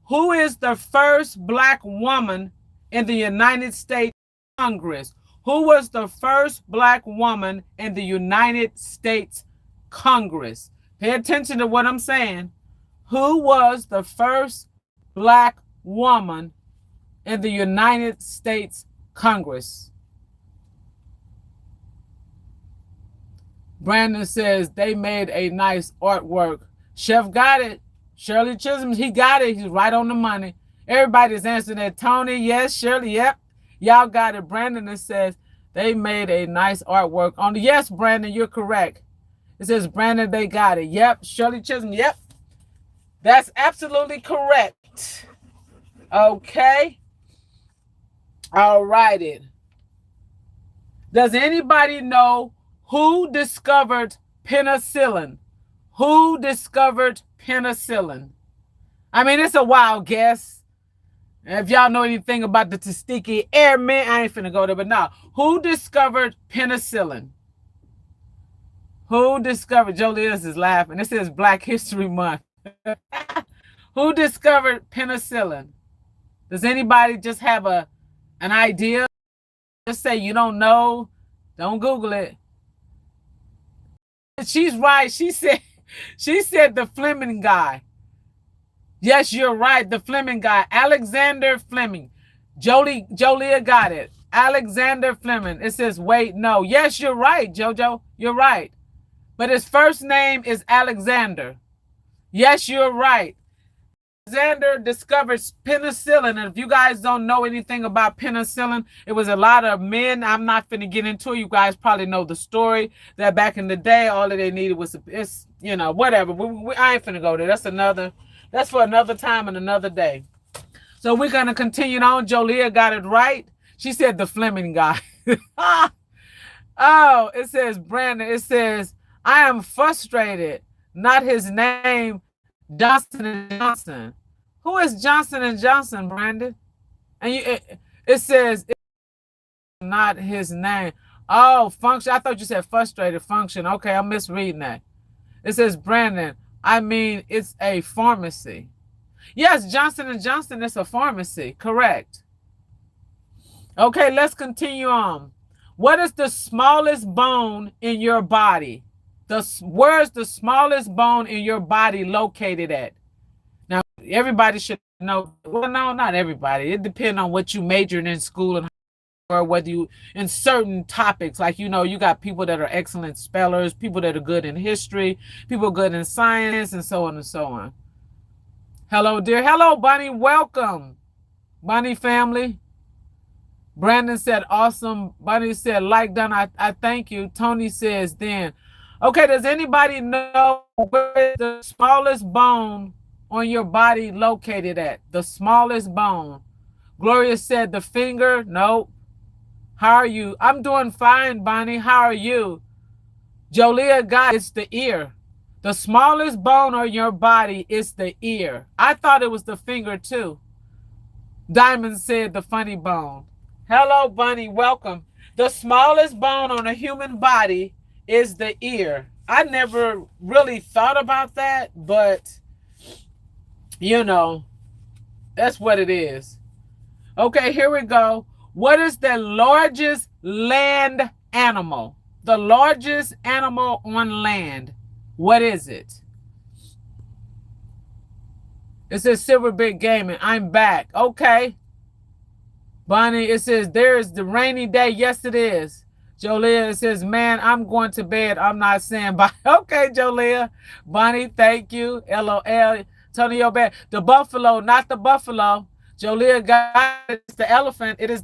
who is the first black woman in the United States Congress? Who was the first black woman in the United States Congress? Pay attention to what I'm saying. Who was the first black woman in the United States Congress? Brandon says they made a nice artwork. Chef got it. Shirley Chisholm, he got it. He's right on the money. Everybody's answering that. Tony, yes. Shirley, yep. Y'all got it. Brandon says they made a nice artwork on the. Yes, Brandon, you're correct. It says, Brandon, they got it. Yep. Shirley Chisholm, yep. That's absolutely correct. Okay. All righty. Does anybody know who discovered penicillin? Who discovered penicillin? I mean, it's a wild guess. If y'all know anything about the Tuskegee Airmen, I ain't finna go there, but now, who discovered penicillin? Who discovered, Jolie is laughing. This is Black History Month. Who discovered penicillin? Does anybody just have an idea? Just say you don't know. Don't Google it. She's right. She said the Fleming guy. Yes, you're right. The Fleming guy. Alexander Fleming. Jolia got it. Alexander Fleming. It says, wait, no. Yes, you're right, Jojo. You're right. But his first name is Alexander. Yes, you're right. Alexander discovered penicillin. And if you guys don't know anything about penicillin, it was a lot of men. I'm not finna get into it. You guys probably know the story that back in the day, all that they needed was, whatever. I ain't finna go there. That's for another time and another day. So we're going to continue on. Jolia got it right. She said the Fleming guy. Oh, it says, Brandon, it says, I am frustrated. Not his name, Johnson & Johnson. Who is Johnson & Johnson, Brandon? And it says, not his name. Oh, function. I thought you said frustrated function. Okay, I'm misreading that. It says, Brandon, I mean, it's a pharmacy. Yes, Johnson & Johnson is a pharmacy. Correct. Okay, let's continue on. What is the smallest bone in your body? Where's the smallest bone in your body located at? Now, everybody should know. Well, no, not everybody. It depends on what you majored in school and or whether you in certain topics, like, you got people that are excellent spellers, people that are good in history, people good in science, and so on and so on. Hello, dear. Hello, Bunny. Welcome, Bunny family. Brandon said, awesome. Bunny said, like done. I thank you. Tony says, then. Okay, does anybody know where the smallest bone on your body located at? The smallest bone. Gloria said the finger. Nope. How are you? I'm doing fine, Bonnie. How are you? Jolia got it's the ear. The smallest bone on your body is the ear. I thought it was the finger too. Diamond said the funny bone. Hello, Bunny. Welcome. The smallest bone on a human body is the ear. I never really thought about that, but you know, that's what it is. Okay, here we go. What is the largest land animal? The largest animal on land. What is it? It says Silver Big Gaming. I'm back. Okay. Bonnie, it says there's the rainy day. Yes, it is. Jolia, it says, man, I'm going to bed. I'm not saying bye. Okay, Jolia. Bonnie, thank you. LOL. Tony, your bed. The buffalo, not the buffalo. Jolia got it. It's the elephant. It is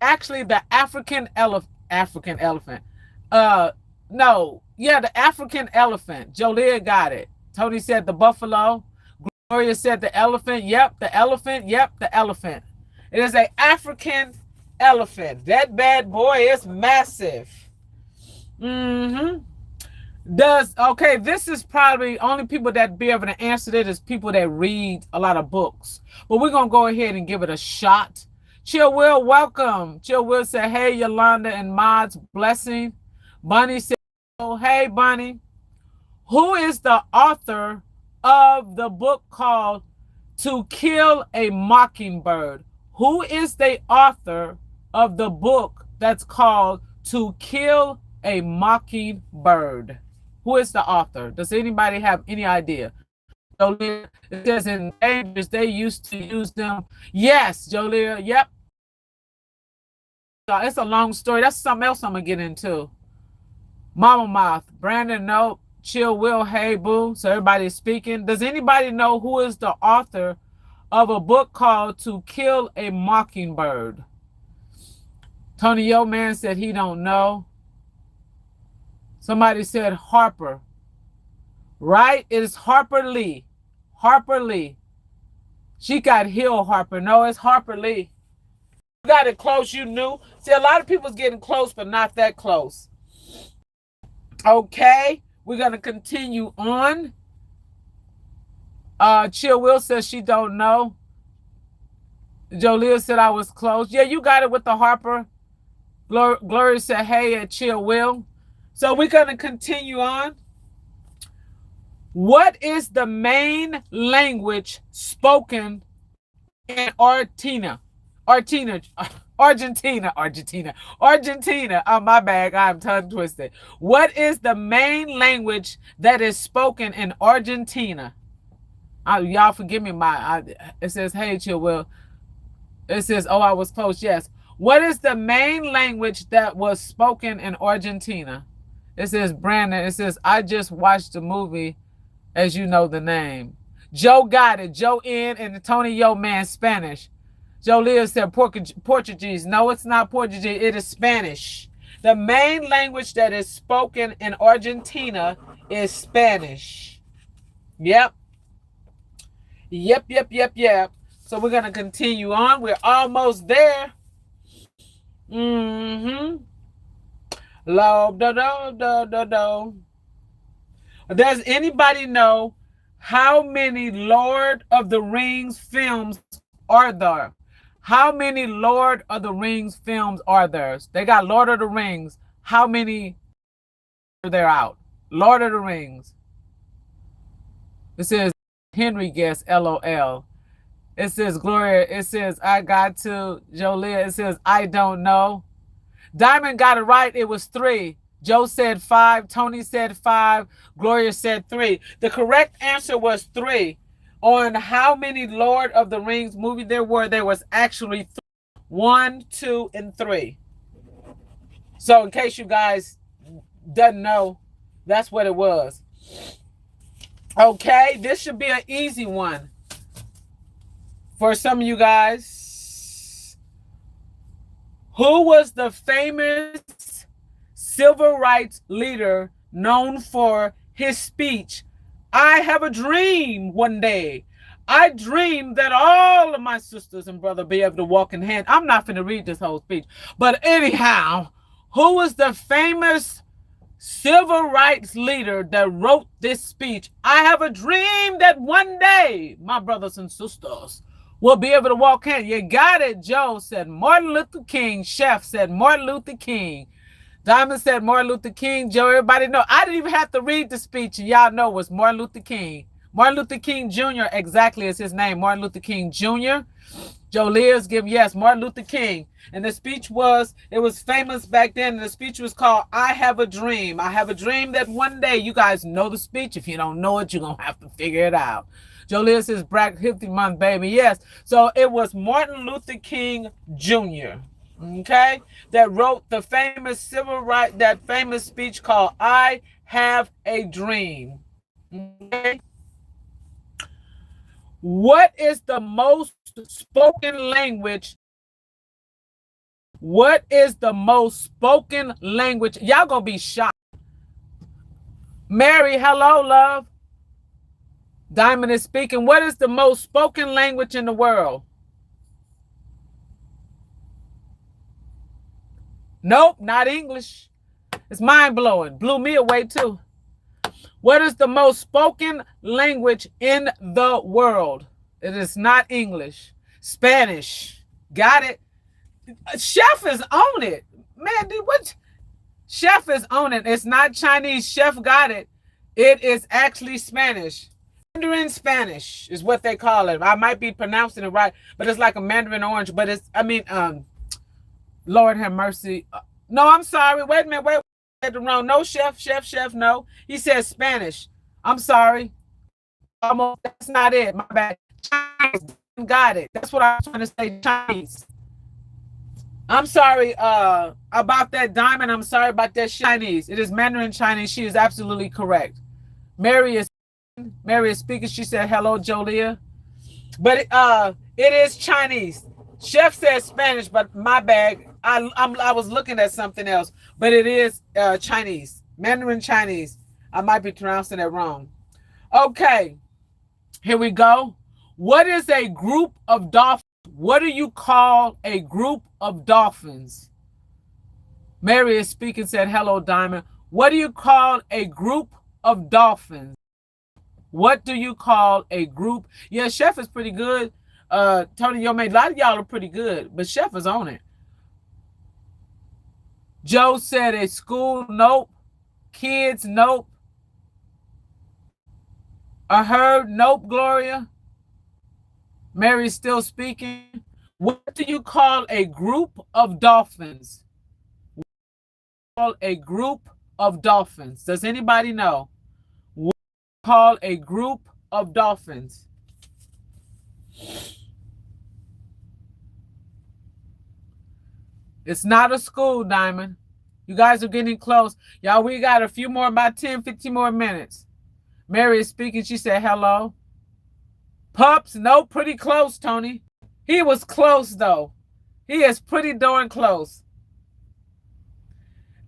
actually the African elephant. African elephant. No. Yeah, the African elephant. Jolia got it. Tony said the buffalo. Gloria said the elephant. Yep, the elephant. Yep, the elephant. It is an African elephant. That bad boy is massive. Okay, this is probably only people that be able to answer it is people that read a lot of books. But we're going to go ahead and give it a shot. Chill Will, welcome. Chill Will said, hey, Yolanda and mods, blessing. Bunny said, oh, hey, Bunny. Who is the author of the book called To Kill a Mockingbird? Who is the author of the book that's called To Kill a Mockingbird? Who is the author? Does anybody have any idea? Jolia, it says in Dangerous, they used to use them. Yes, Jolia, yep. It's a long story. That's something else I'm going to get into. Mama Moth, Brandon, no. Chill Will, hey, boo. So everybody's speaking. Does anybody know who is the author of a book called To Kill a Mockingbird? Tony Yo Man said he don't know. Somebody said Harper. Right? It is Harper Lee. Harper Lee. She got Hill Harper. No, it's Harper Lee. You got it close, you knew. See, a lot of people's getting close, but not that close. Okay, we're going to continue on. Chill Will says she don't know. Jolia said I was close. Yeah, you got it with the Harper. Gloria said, hey, at Chill Will. So we're going to continue on. What is the main language spoken in Argentina? Argentina. Oh, my bad. I'm tongue twisted. What is the main language that is spoken in Argentina? Y'all forgive me. It says, hey, Chill Will. It says, oh, I was close. Yes. What is the main language that was spoken in Argentina? It says, Brandon. It says, I just watched the movie, as you know the name. Joe got it. Joe N and Tony Yo Man, Spanish. Jolia said Portuguese. No, it's not Portuguese. It is Spanish. The main language that is spoken in Argentina is Spanish. Yep. So we're going to continue on. We're almost there. Does anybody know how many Lord of the Rings films are there? How many Lord of the Rings films are there? They got Lord of the Rings. How many are there out? Lord of the Rings. It says Henry guess LOL. It says Gloria. It says I got to Jolia. It says I don't know. Diamond got it right. It was 3. Joe said 5. Tony said 5. Gloria said 3. The correct answer was 3. On how many Lord of the Rings movies there was actually 3. 1, 2, and 3. So in case you guys doesn't know, that's what it was. Okay, this should be an easy one for some of you guys. Who was the famous civil rights leader known for his speech, I have a dream one day. I dream that all of my sisters and brothers be able to walk in hand. I'm not going to read this whole speech. But anyhow, who was the famous civil rights leader that wrote this speech? I have a dream that one day my brothers and sisters will be able to walk hand. You got it, Joe said Martin Luther King. Chef said Martin Luther King. Diamond said Martin Luther King. Joe, everybody know. I didn't even have to read the speech. And y'all know it was Martin Luther King. Martin Luther King Jr. exactly is his name. Martin Luther King Jr. Joe Lears give, yes, Martin Luther King. And the speech was, it was famous back then. And the speech was called, I Have a Dream. I have a dream that one day, you guys know the speech. If you don't know it, you're going to have to figure it out. Joe Lears says Black History Month, baby. Yes. So it was Martin Luther King Jr., okay, that wrote the famous civil rights, that famous speech called I Have a Dream. Okay. What is the most spoken language? What is the most spoken language? Y'all gonna be shocked. Mary, hello, love. Diamond is speaking. What is the most spoken language in the world? Nope, not English. It's mind-blowing. Blew me away too. What is the most spoken language in the world? It is not English. Spanish. Got it. Chef is on it. Man, dude, what? Chef is on it. It's not Chinese. Chef got it. It is actually Spanish. Mandarin Spanish is what they call it. I might be pronouncing it right, but it's like a Mandarin orange. But it's, I mean, Lord have mercy. No, I'm sorry. Wait a minute. Wait. Wrong. No, chef. No. He says Spanish. I'm sorry. Almost. That's not it. My bad. Chinese. Got it. That's what I was trying to say. Chinese. I'm sorry about that, Diamond. I'm sorry about that Chinese. It is Mandarin Chinese. She is absolutely correct. Mary is speaking. She said, hello, Jolia. But it is Chinese. Chef said Spanish, but my bad. I was looking at something else, but it is Chinese, Mandarin Chinese. I might be pronouncing it wrong. Okay, here we go. What is a group of dolphins? What do you call a group of dolphins? Mary is speaking, said, hello, Diamond. What do you call a group of dolphins? What do you call a group? Yeah, Chef is pretty good. Tony, a lot of y'all are pretty good, but Chef is on it. Joe said a school, nope. Kids, nope. A herd, nope, Gloria. Mary's still speaking. What do you call a group of dolphins? What do you call a group of dolphins? Does anybody know? What do you call a group of dolphins? It's not a school, Diamond. You guys are getting close. Y'all, we got a few more, about 10, 15 more minutes. Mary is speaking. She said, hello. Pups, no, pretty close, Tony. He was close, though. He is pretty darn close.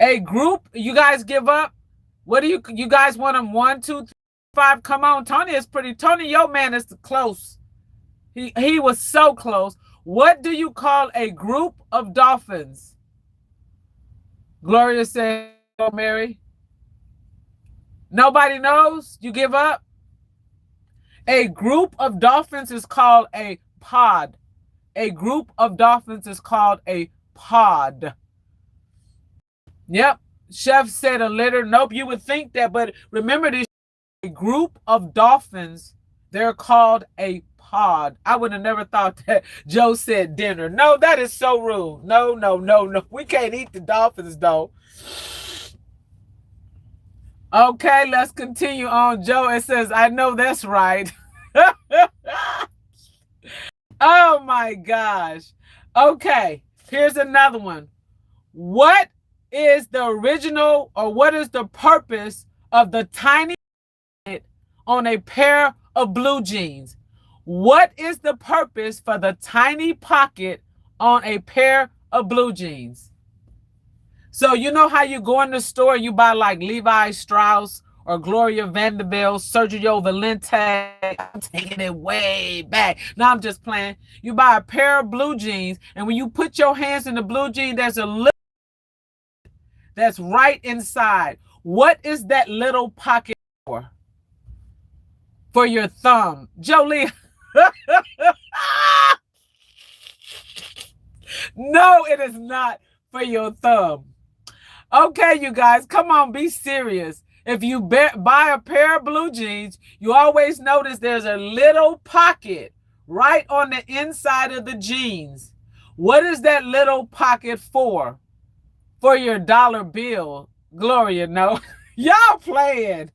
A group, you guys give up? What do you guys want them? 1, 2, 3, 5? Come on, Tony is pretty. Tony, your man is close. He was so close. What do you call a group of dolphins? Gloria said, oh, Mary. Nobody knows? You give up? A group of dolphins is called a pod. A group of dolphins is called a pod. Yep. Chef said a litter. Nope, you would think that, but remember this, a group of dolphins, they're called a pod. I would have never thought that. Joe said dinner. No, that is so rude. No. We can't eat the dolphins, though. Okay, let's continue on. Joe, it says, I know that's right. Oh, my gosh. Okay, here's another one. What is the original, or what is the purpose of the tiny on a pair of blue jeans? What is the purpose for the tiny pocket on a pair of blue jeans? So you know how you go in the store and you buy like Levi Strauss or Gloria Vanderbilt, Sergio Valente. I'm taking it way back. No, I'm just playing. You buy a pair of blue jeans, and when you put your hands in the blue jean, there's a little that's right inside. What is that little pocket for? For your thumb. Jolie. No, it is not for your thumb. Okay, you guys, come on, be serious. If you buy a pair of blue jeans, you always notice there's a little pocket right on the inside of the jeans. What is that little pocket for? For your dollar bill. Gloria, no. Y'all playing.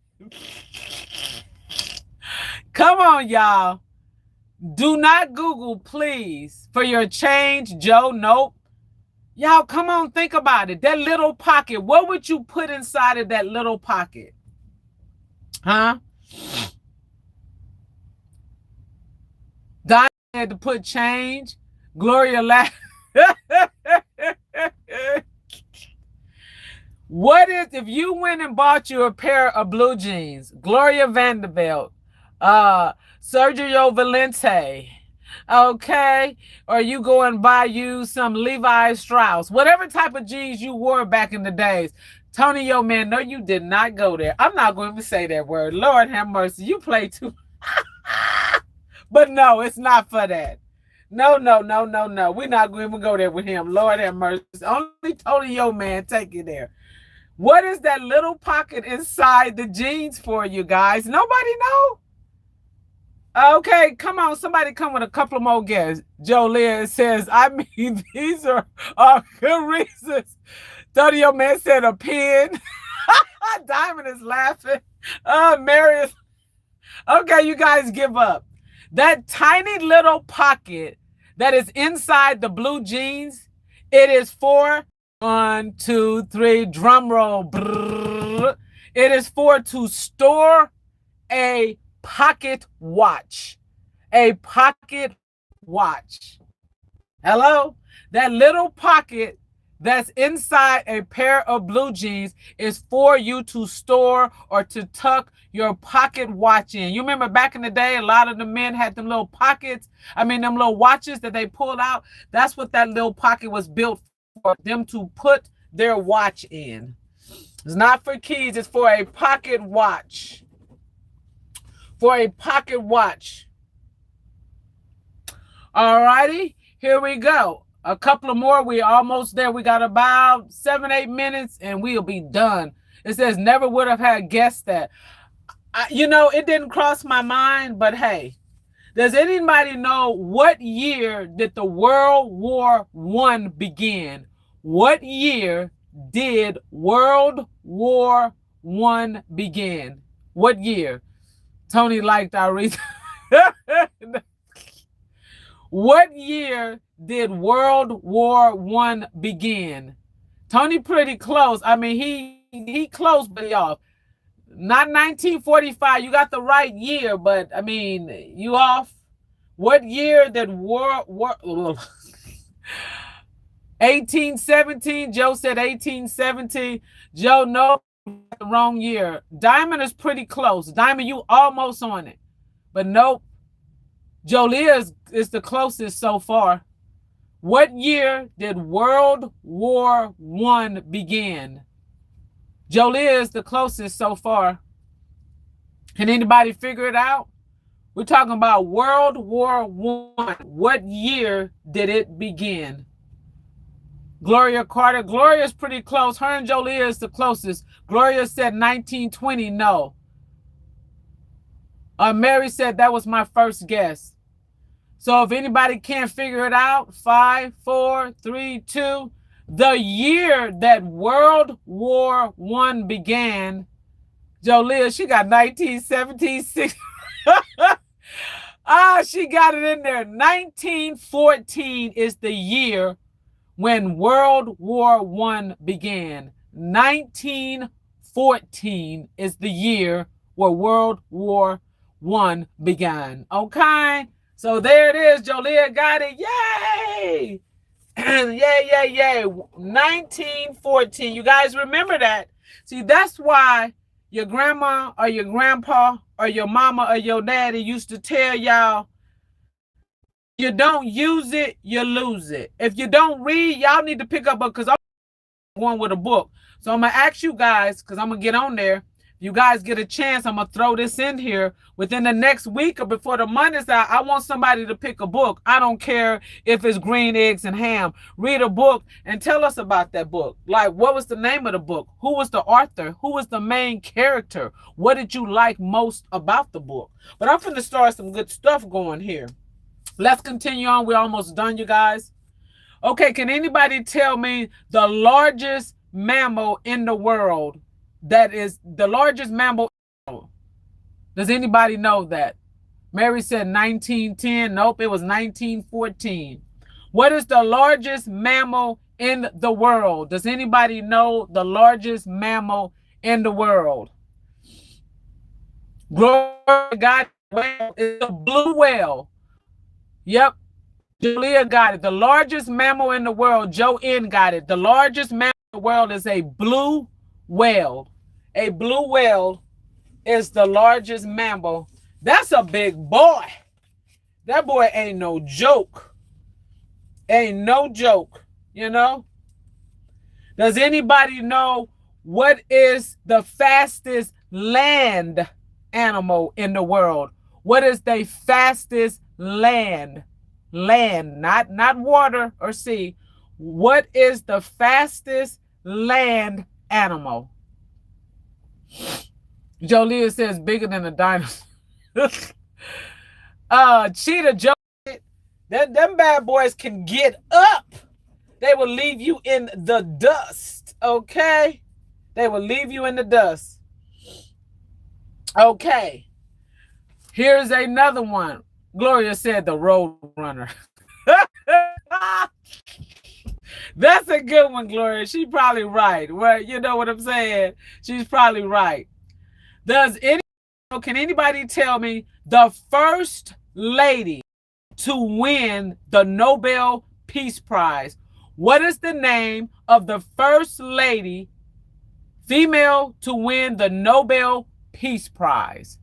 Come on, y'all. Do not Google, please, for your change, Joe. Nope. Y'all, come on, think about it. That little pocket, what would you put inside of that little pocket? Huh? Diane had to put change. Gloria laughed. What if you went and bought you a pair of blue jeans? Gloria Vanderbilt, Sergio Valente, okay? Or you go and buy you some Levi Strauss, whatever type of jeans you wore back in the days. Tony, yo, man, no, you did not go there. I'm not going to say that word. Lord have mercy. You play too. But no, it's not for that. No. We're not going to go there with him. Lord have mercy. Only Tony, yo, man, take you there. What is that little pocket inside the jeans for, you guys? Nobody know? Okay, come on. Somebody come with a couple more guesses. Jolia says, I mean, these are good reasons. Tony, your man said a pen. Diamond is laughing. Marius. Okay, you guys give up. That tiny little pocket that is inside the blue jeans, it is for 1, 2, 3, drum roll. Brrr. It is for to store a pocket watch. A pocket watch. Hello? That little pocket that's inside a pair of blue jeans is for you to store or to tuck your pocket watch in. You remember back in the day, a lot of the men had them little pockets. Them little watches that they pulled out. That's what that little pocket was built for them to put their watch in. It's not for keys. It's for a pocket watch. For a pocket watch. All righty. Here we go. A couple of more. We're almost there. We got about 7-8 minutes and we'll be done. It says, never would have had guessed that. It didn't cross my mind, but hey, does anybody know what year did the World War I begin? What year did World War I begin? What year? Tony liked our reason. What year did World War I begin? Tony pretty close. He close, but y'all. Not 1945. You got the right year, but you off. What year did War 1817? Joe said 1817. Joe, no, the wrong year. Diamond is pretty close. Diamond, you almost on it. But nope. Jolie is the closest so far. What year did World War I begin? Jolie is the closest so far. Can anybody figure it out? We're talking about World War I. What year did it begin? Gloria Carter. Gloria's pretty close. Her and Jolie is the closest. Gloria said 1920. No. Mary said that was my first guess. So if anybody can't figure it out, 5, 4, 3, 2. The year that World War I began, Jolie, she got 1976. She got it in there. 1914 is the year when World War I began. 1914 is the year where World War I began. Okay? So there it is. Jolie got it. Yay! Yay. 1914. You guys remember that. See, that's why your grandma or your grandpa or your mama or your daddy used to tell y'all, you don't use it, you lose it. If you don't read, y'all need to pick up because I'm going with a book. So I'm going to ask you guys, because I'm going to get on there. You guys get a chance, I'm going to throw this in here within the next week or before the month is out. I want somebody to pick a book. I don't care if it's Green Eggs and Ham. Read a book and tell us about that book. Like, what was the name of the book? Who was the author? Who was the main character? What did you like most about the book? But I'm going to start some good stuff going here. Let's continue on. We're almost done, you guys. Okay, can anybody tell me the largest mammal in the world? That is the largest mammal. Does anybody know that? Mary said 1910. Nope, it was 1914. What is the largest mammal in the world? Does anybody know the largest mammal in the world? Glory to God, it's a blue whale. Yep, Julia got it. The largest mammal in the world, Joe N got it. The largest mammal in the world is a blue whale. A blue whale is the largest mammal. That's a big boy. That boy ain't no joke. Ain't no joke, you know? Does anybody know what is the fastest land animal in the world? What is the fastest land? Land, not water or sea. What is the fastest land animal? Jolia says bigger than a dinosaur. Cheetah Joe, them bad boys can get up. They will leave you in the dust, okay? They will leave you in the dust. Okay. Here's another one. Gloria said the road runner. That's a good one, Gloria. She's probably right. Well, you know what I'm saying? She's probably right. Can anybody tell me the first lady to win the Nobel Peace Prize? What is the name of the first lady, female, to win the Nobel Peace Prize?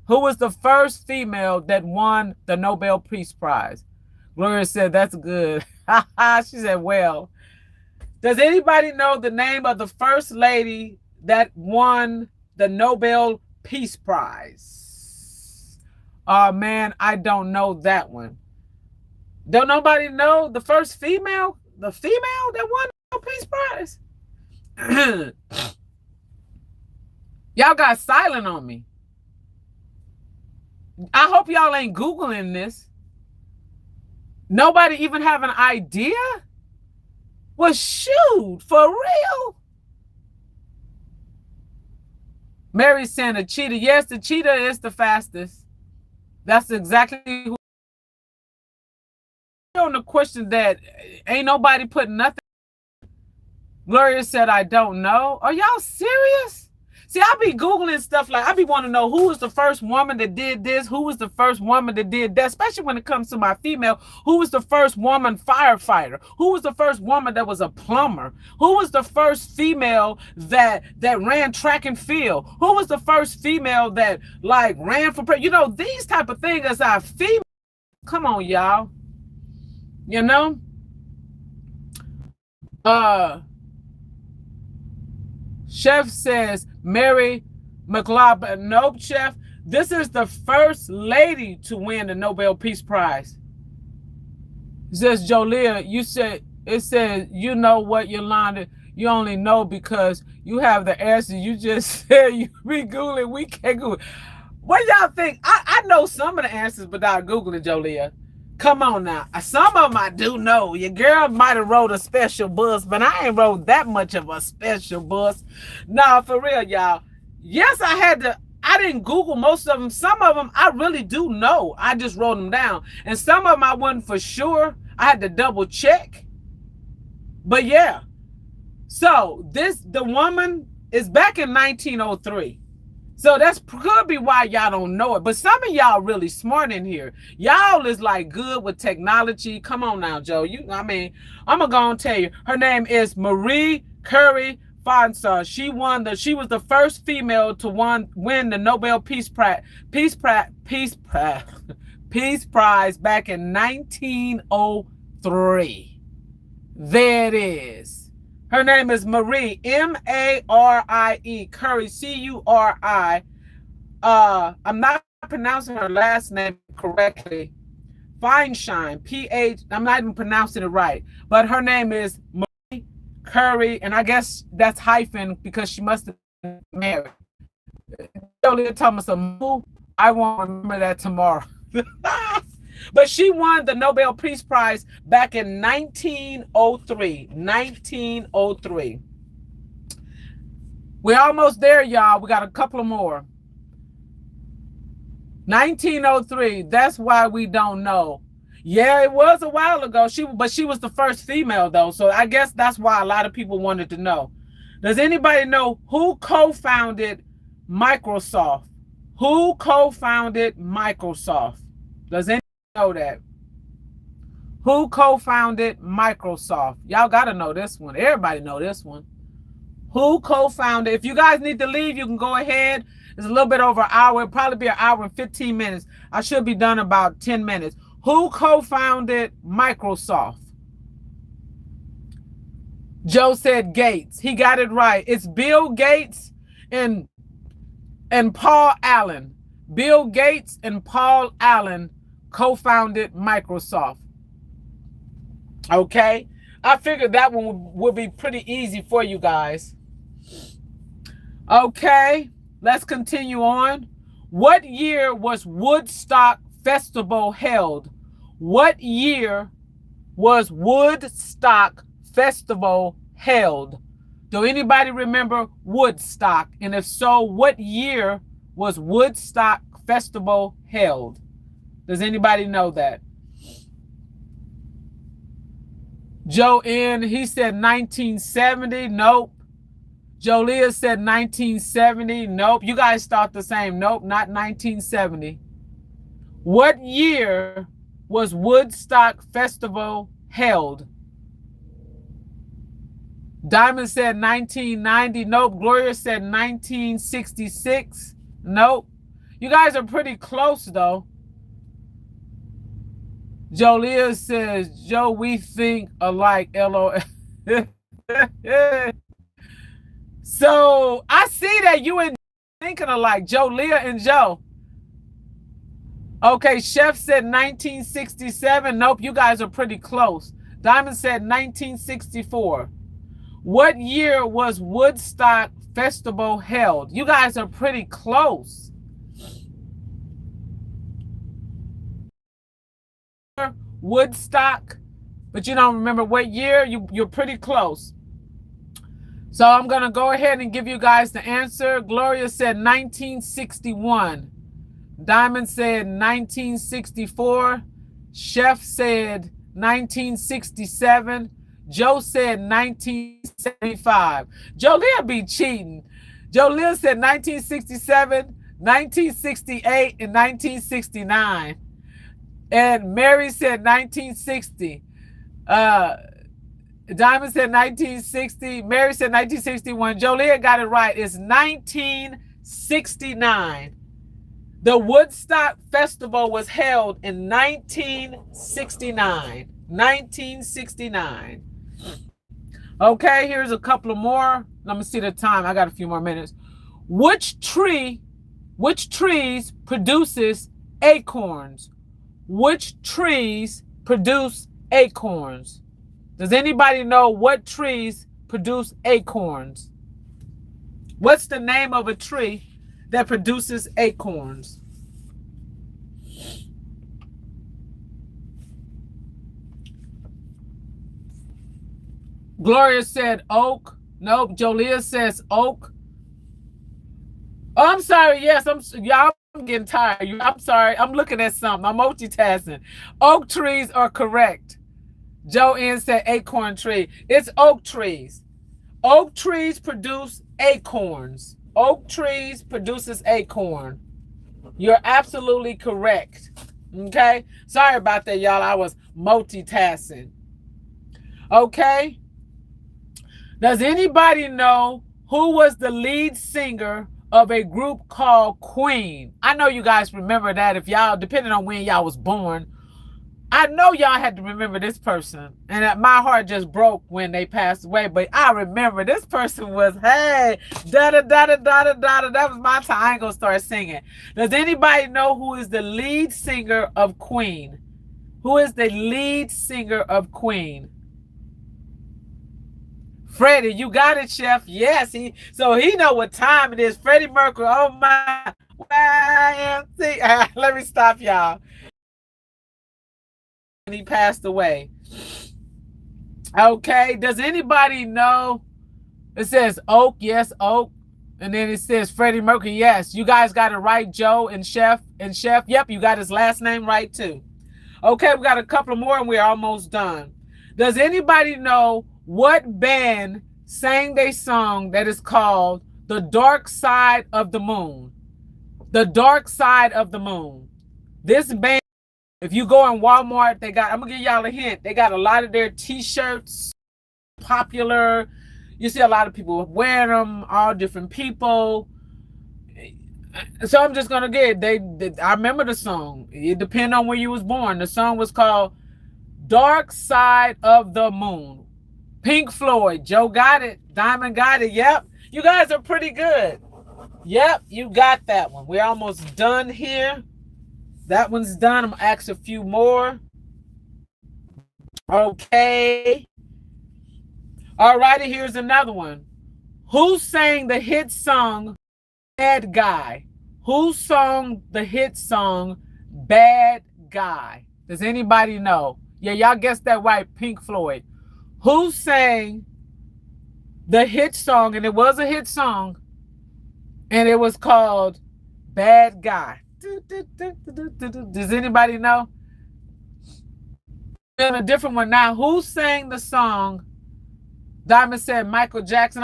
Who was the first female that won the Nobel Peace Prize? Gloria said, that's good. She said, well. Does anybody know the name of the first lady that won the Nobel Peace Prize? Oh, man, I don't know that one. Don't nobody know the first female? The female that won the Nobel Peace Prize? Y'all got silent on me. I hope y'all ain't Googling this. Nobody even have an idea? Well, shoot, for real? Mary saying a cheetah. Yes, the cheetah is the fastest. That's exactly who. On the question that ain't nobody putting nothing. Gloria said, I don't know. Are y'all serious? See, I be Googling stuff like, I be wanting to know who was the first woman that did this, who was the first woman that did that, especially when it comes to my female. Who was the first woman firefighter? Who was the first woman that was a plumber? Who was the first female that ran track and field? Who was the first female that like ran for president? You know, these type of things as our female. Come on, y'all. You know? Chef says, Mary McLaughlin. Nope, Chef. This is the first lady to win the Nobel Peace Prize. It says, Jolia, it says, you know what, Yolanda, you only know because you have the answer. You just said you be Googling, we can't Google. What y'all think? I know some of the answers without Googling, Jolia. Come on now. Some of them I do know. Your girl might have wrote a special bus, but I ain't wrote that much of a special bus. Nah, for real, y'all. Yes, I didn't Google most of them. Some of them I really do know. I just wrote them down. And some of them I wasn't for sure. I had to double check. But yeah. So the woman is back in 1903. So that's could be why y'all don't know it. But some of y'all really smart in here. Y'all is like good with technology. Come on now, Joe. I'm going to go and tell you. Her name is Marie Curie Fonsa. She was the first female to win the Nobel Peace Prize back in 1903. There it is. Her name is Marie, M-A-R-I-E, Curry, C-U-R-I. I'm not pronouncing her last name correctly. Feinstein, P-H, I'm not even pronouncing it right, but her name is Marie Curry, and I guess that's hyphen because she must have been married. Yoolanda told me some, I won't remember that tomorrow. But she won the Nobel Peace Prize back in 1903. 1903. We're almost there, y'all. We got a couple of more. 1903. That's why we don't know. Yeah, it was a while ago. But she was the first female, though. So I guess that's why a lot of people wanted to know. Does anybody know who co-founded Microsoft? Who co-founded Microsoft? Does anybody know that? Who co-founded Microsoft? Y'all got to know this one. Everybody know this one. Who co-founded? If you guys need to leave, you can go ahead. It's a little bit over an hour. It'll probably be an hour and 15 minutes. I should be done about 10 minutes. Who co-founded Microsoft? Joe said Gates. He got it right. It's Bill Gates and Paul Allen. Bill Gates and Paul Allen co-founded Microsoft. Okay? I figured that one would be pretty easy for you guys. Okay, let's continue on. What year was Woodstock Festival held? What year was Woodstock Festival held? Do anybody remember Woodstock? And if so, what year was Woodstock Festival held? Does anybody know that? Joe N, he said 1970. Nope. Jolia said 1970. Nope. You guys thought the same. Nope, not 1970. What year was Woodstock Festival held? Diamond said 1990. Nope. Gloria said 1966. Nope. You guys are pretty close, though. Jolia says, Joe, we think alike, LOL. So I see that you and thinking alike, Jolia and Joe. Okay, Chef said 1967. Nope, you guys are pretty close. Diamond said 1964. What year was Woodstock Festival held? You guys are pretty close. Woodstock, but you don't remember what year. You're pretty close. So I'm going to go ahead and give you guys the answer. Gloria said 1961. Diamond said 1964. Chef said 1967. Joe said 1975. Jolia be cheating. Jolia said 1967, 1968, and 1969. And Mary said 1960. Diamond said 1960. Mary said 1961. Jolia got it right. It's 1969. The Woodstock Festival was held in 1969. 1969. Okay, here's a couple of more. Let me see the time. I got a few more minutes. Which trees produces acorns? Which trees produce acorns? Does anybody know what trees produce acorns? What's the name of a tree that produces acorns? Gloria said oak. Nope. Jolia says oak. Oh, I'm sorry. Yes, y'all. I'm getting tired. I'm sorry. I'm looking at something. I'm multitasking. Oak trees are correct. Joanne said acorn tree. It's oak trees. Oak trees produce acorns. Oak trees produces acorn. You're absolutely correct. Okay? Sorry about that, y'all. I was multitasking. Okay? Does anybody know who was the lead singer of a group called Queen? I know you guys remember that if y'all, depending on when y'all was born. I know y'all had to remember this person, and my heart just broke when they passed away. But I remember this person was, hey, da da da da da da da. That was my time. I ain't gonna start singing. Does anybody know who is the lead singer of Queen? Who is the lead singer of Queen? Freddie, you got it, Chef. Yes, so he know what time it is. Freddie Mercury. Oh my, YMC. Let me stop y'all. He passed away. Okay, does anybody know? It says Oak, yes, Oak. And then it says Freddie Mercury, yes. You guys got it right, Joe and Chef. Yep, you got his last name right too. Okay, we got a couple more and we're almost done. Does anybody know what band sang a song that is called The Dark Side of the Moon? The Dark Side of the Moon. This band, if you go in Walmart, they got, I'm going to give y'all a hint. They got a lot of their t-shirts, popular. You see a lot of people wearing them, all different people. So I'm just going to get, I remember the song. It depends on where you was born. The song was called Dark Side of the Moon. Pink Floyd. Joe got it. Diamond got it. Yep. You guys are pretty good. Yep, you got that one. We're almost done here. That one's done. I'm going to ask a few more. Okay. All righty, here's another one. Who sang the hit song Bad Guy? Who sang the hit song Bad Guy? Does anybody know? Yeah, y'all guessed that right, Pink Floyd. Who sang the hit song, and it was a hit song, and it was called Bad Guy? Does anybody know? In a different one now. Who sang the song? Diamond said Michael Jackson.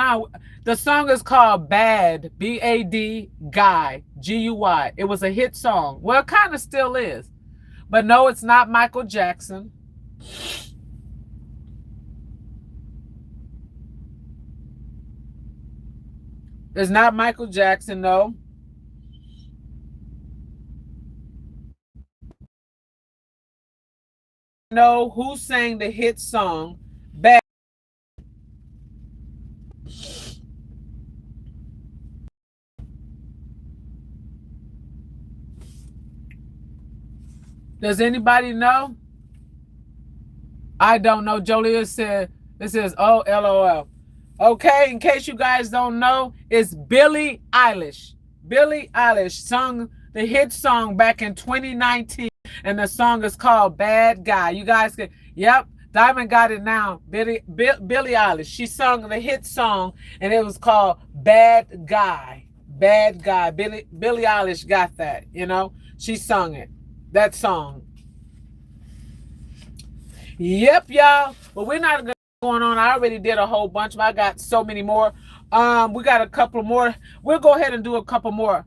The song is called Bad, B-A-D, Guy, G-U-Y. It was a hit song. Well, it kind of still is. But no, it's not Michael Jackson. It's not Michael Jackson, no. Know who sang the hit song Bad? Does anybody know? I don't know. Jolia said, it says, oh, LOL. Okay, in case you guys don't know, it's Billie Eilish. Billie Eilish sung the hit song back in 2019, and the song is called Bad Guy. You guys can, yep, Diamond got it now. Billie Eilish, she sung the hit song, and it was called Bad Guy. Bad Guy. Billie Eilish got that, you know? She sung it, that song. Yep, y'all. But we're not going on. I already did a whole bunch, but I got so many more. We got a couple more. We'll go ahead and do a couple more.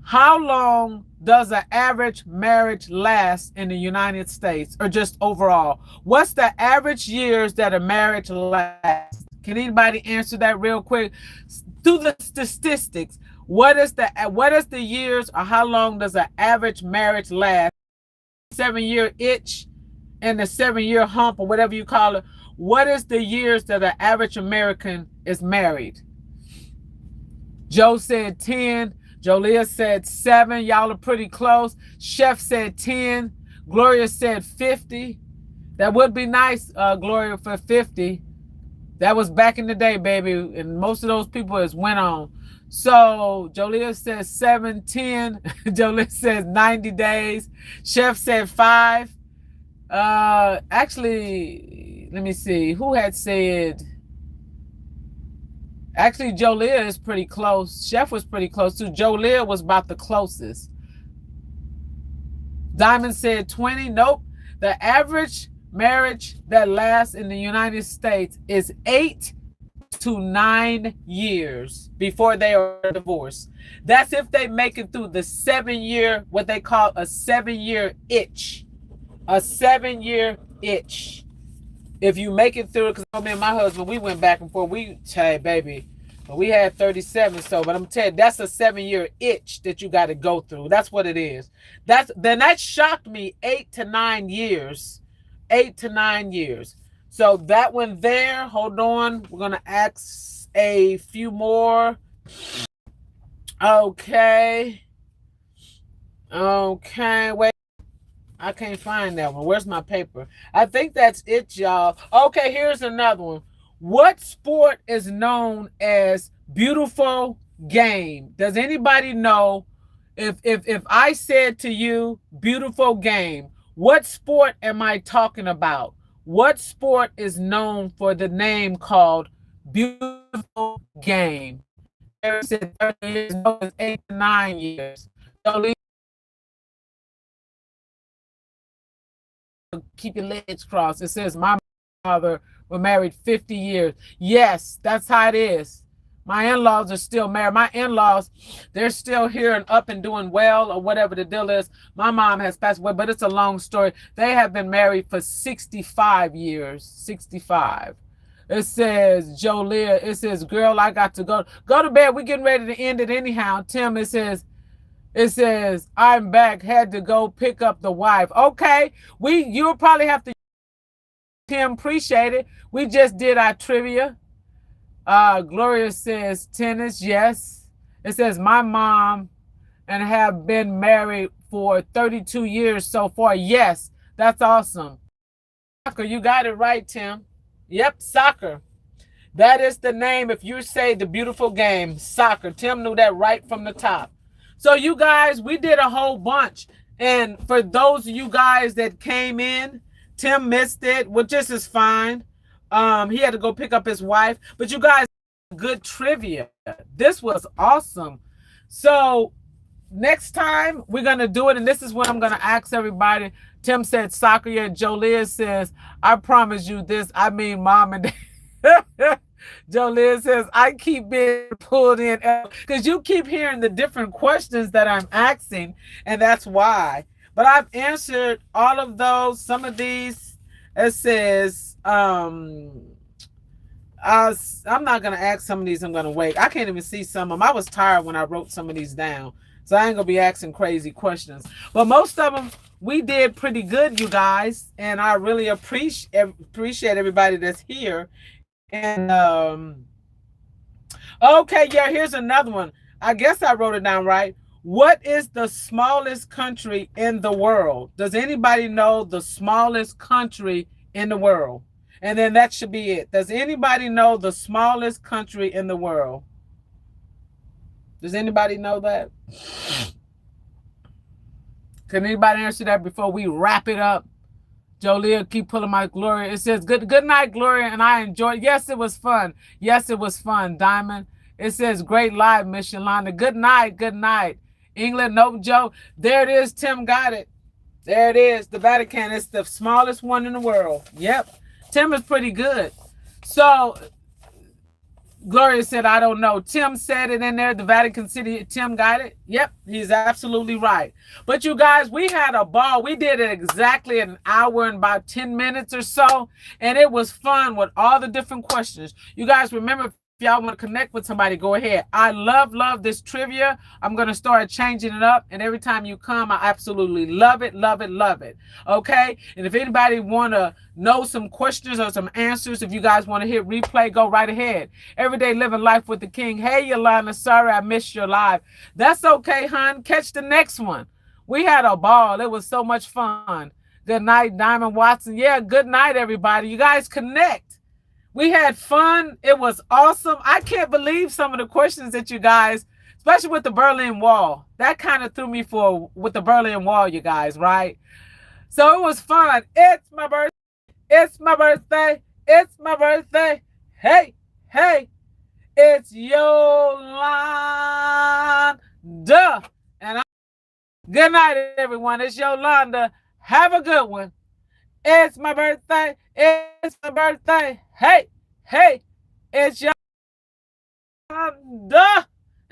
How long does an average marriage last in the United States, or just overall? What's the average years that a marriage lasts? Can anybody answer that real quick? Do the statistics. What is the years, or how long does an average marriage last? 7-year itch and the 7-year hump, or whatever you call it. What is the years that an average American is married? Joe said 10. Jolia said 7. Y'all are pretty close. Chef said 10. Gloria said 50. That would be nice, Gloria, for 50. That was back in the day, baby. And most of those people has went on. So Jolia says 7, 10. Jolia says 90 days. Chef said 5. Actually, let me see. Who had said... Actually, Jolia is pretty close. Chef was pretty close too. Jolia was about the closest. Diamond said 20. Nope. The average marriage that lasts in the United States is 8 to 9 years before they are divorced. That's if they make it through the 7-year, what they call a 7-year itch. A 7-year itch. If you make it through, because me and my husband, we went back and forth. Hey, baby, but we had 37. So, but I'm telling you, that's a 7-year itch that you got to go through. That's what it is. Then that shocked me. 8 to 9 years. 8 to 9 years. So that one there, hold on. We're going to ask a few more. Okay. Okay, wait. I can't find that one. Where's my paper? I think that's it, y'all. Okay, here's another one. What sport is known as beautiful game? Does anybody know if I said to you beautiful game, what sport am I talking about? What sport is known for the name called beautiful game? There said 30 years, no, it's 8 to 9 years. So keep your legs crossed. It says my mother were married 50 years. Yes, that's how it is. My in-laws are still married. My in-laws, they're still here and up and doing well or whatever the deal is. My mom has passed away, but it's a long story. They have been married for 65 years. 65. It says, Jolia, it says, girl, I got to go to bed. We're getting ready to end it anyhow. Tim, it says, I'm back, had to go pick up the wife. Okay, you'll probably have to, Tim, appreciate it. We just did our trivia. Gloria says tennis, yes. It says my mom and have been married for 32 years so far. Yes, that's awesome. Soccer, you got it right, Tim. Yep, soccer. That is the name. If you say the beautiful game, soccer. Tim knew that right from the top. So you guys, we did a whole bunch. And for those of you guys that came in, Tim missed it, which just is fine. He had to go pick up his wife. But you guys, good trivia. This was awesome. So next time we're going to do it. And this is what I'm going to ask everybody. Tim said soccer. Yeah, Jolia says, I promise you this. I mean, mom and dad. Jolia says, I keep being pulled in because you keep hearing the different questions that I'm asking, and that's why. But I've answered all of those. Some of these, it says, I'm not going to ask some of these. I'm going to wait. I can't even see some of them. I was tired when I wrote some of these down, so I ain't going to be asking crazy questions. But most of them, we did pretty good, you guys, and I really appreciate everybody that's here. And okay, yeah, here's another one. I guess I wrote it down right. What is the smallest country in the world? Does anybody know the smallest country in the world? And then that should be it. Does anybody know the smallest country in the world? Does anybody know that? Can anybody answer that before we wrap it up? Jolia, keep pulling my Gloria. It says, good night, Gloria, and I enjoyed. Yes, it was fun. Yes, it was fun, Diamond. It says, great live, Miss Yolanda. Good night, good night. England, nope, Joe. There it is, Tim got it. There it is, the Vatican. It's the smallest one in the world. Yep, Tim is pretty good. So, Gloria said, I don't know. Tim said it in there, the Vatican City. Tim got it. Yep, he's absolutely right. But you guys, we had a ball. We did it exactly in an hour and about 10 minutes or so. And it was fun with all the different questions. You guys remember, if y'all want to connect with somebody, go ahead. I love this trivia. I'm going to start changing it up. And every time you come, I absolutely love it, love it, love it. Okay? And if anybody want to know some questions or some answers, if you guys want to hit replay, go right ahead. Everyday living life with the king. Hey, Yolanda, sorry I missed your live. That's okay, hon. Catch the next one. We had a ball. It was so much fun. Good night, Diamond Watson. Yeah, good night, everybody. You guys connect. We had fun. It was awesome. I can't believe some of the questions that you guys, especially with the Berlin Wall, that kind of threw me with the Berlin Wall, you guys, right? So it was fun. It's my birthday. It's my birthday. It's my birthday. Hey, hey, it's Yolanda. And good night, everyone. It's Yolanda. Have a good one. It's my birthday. It's my birthday. Hey, hey, it's Yolanda.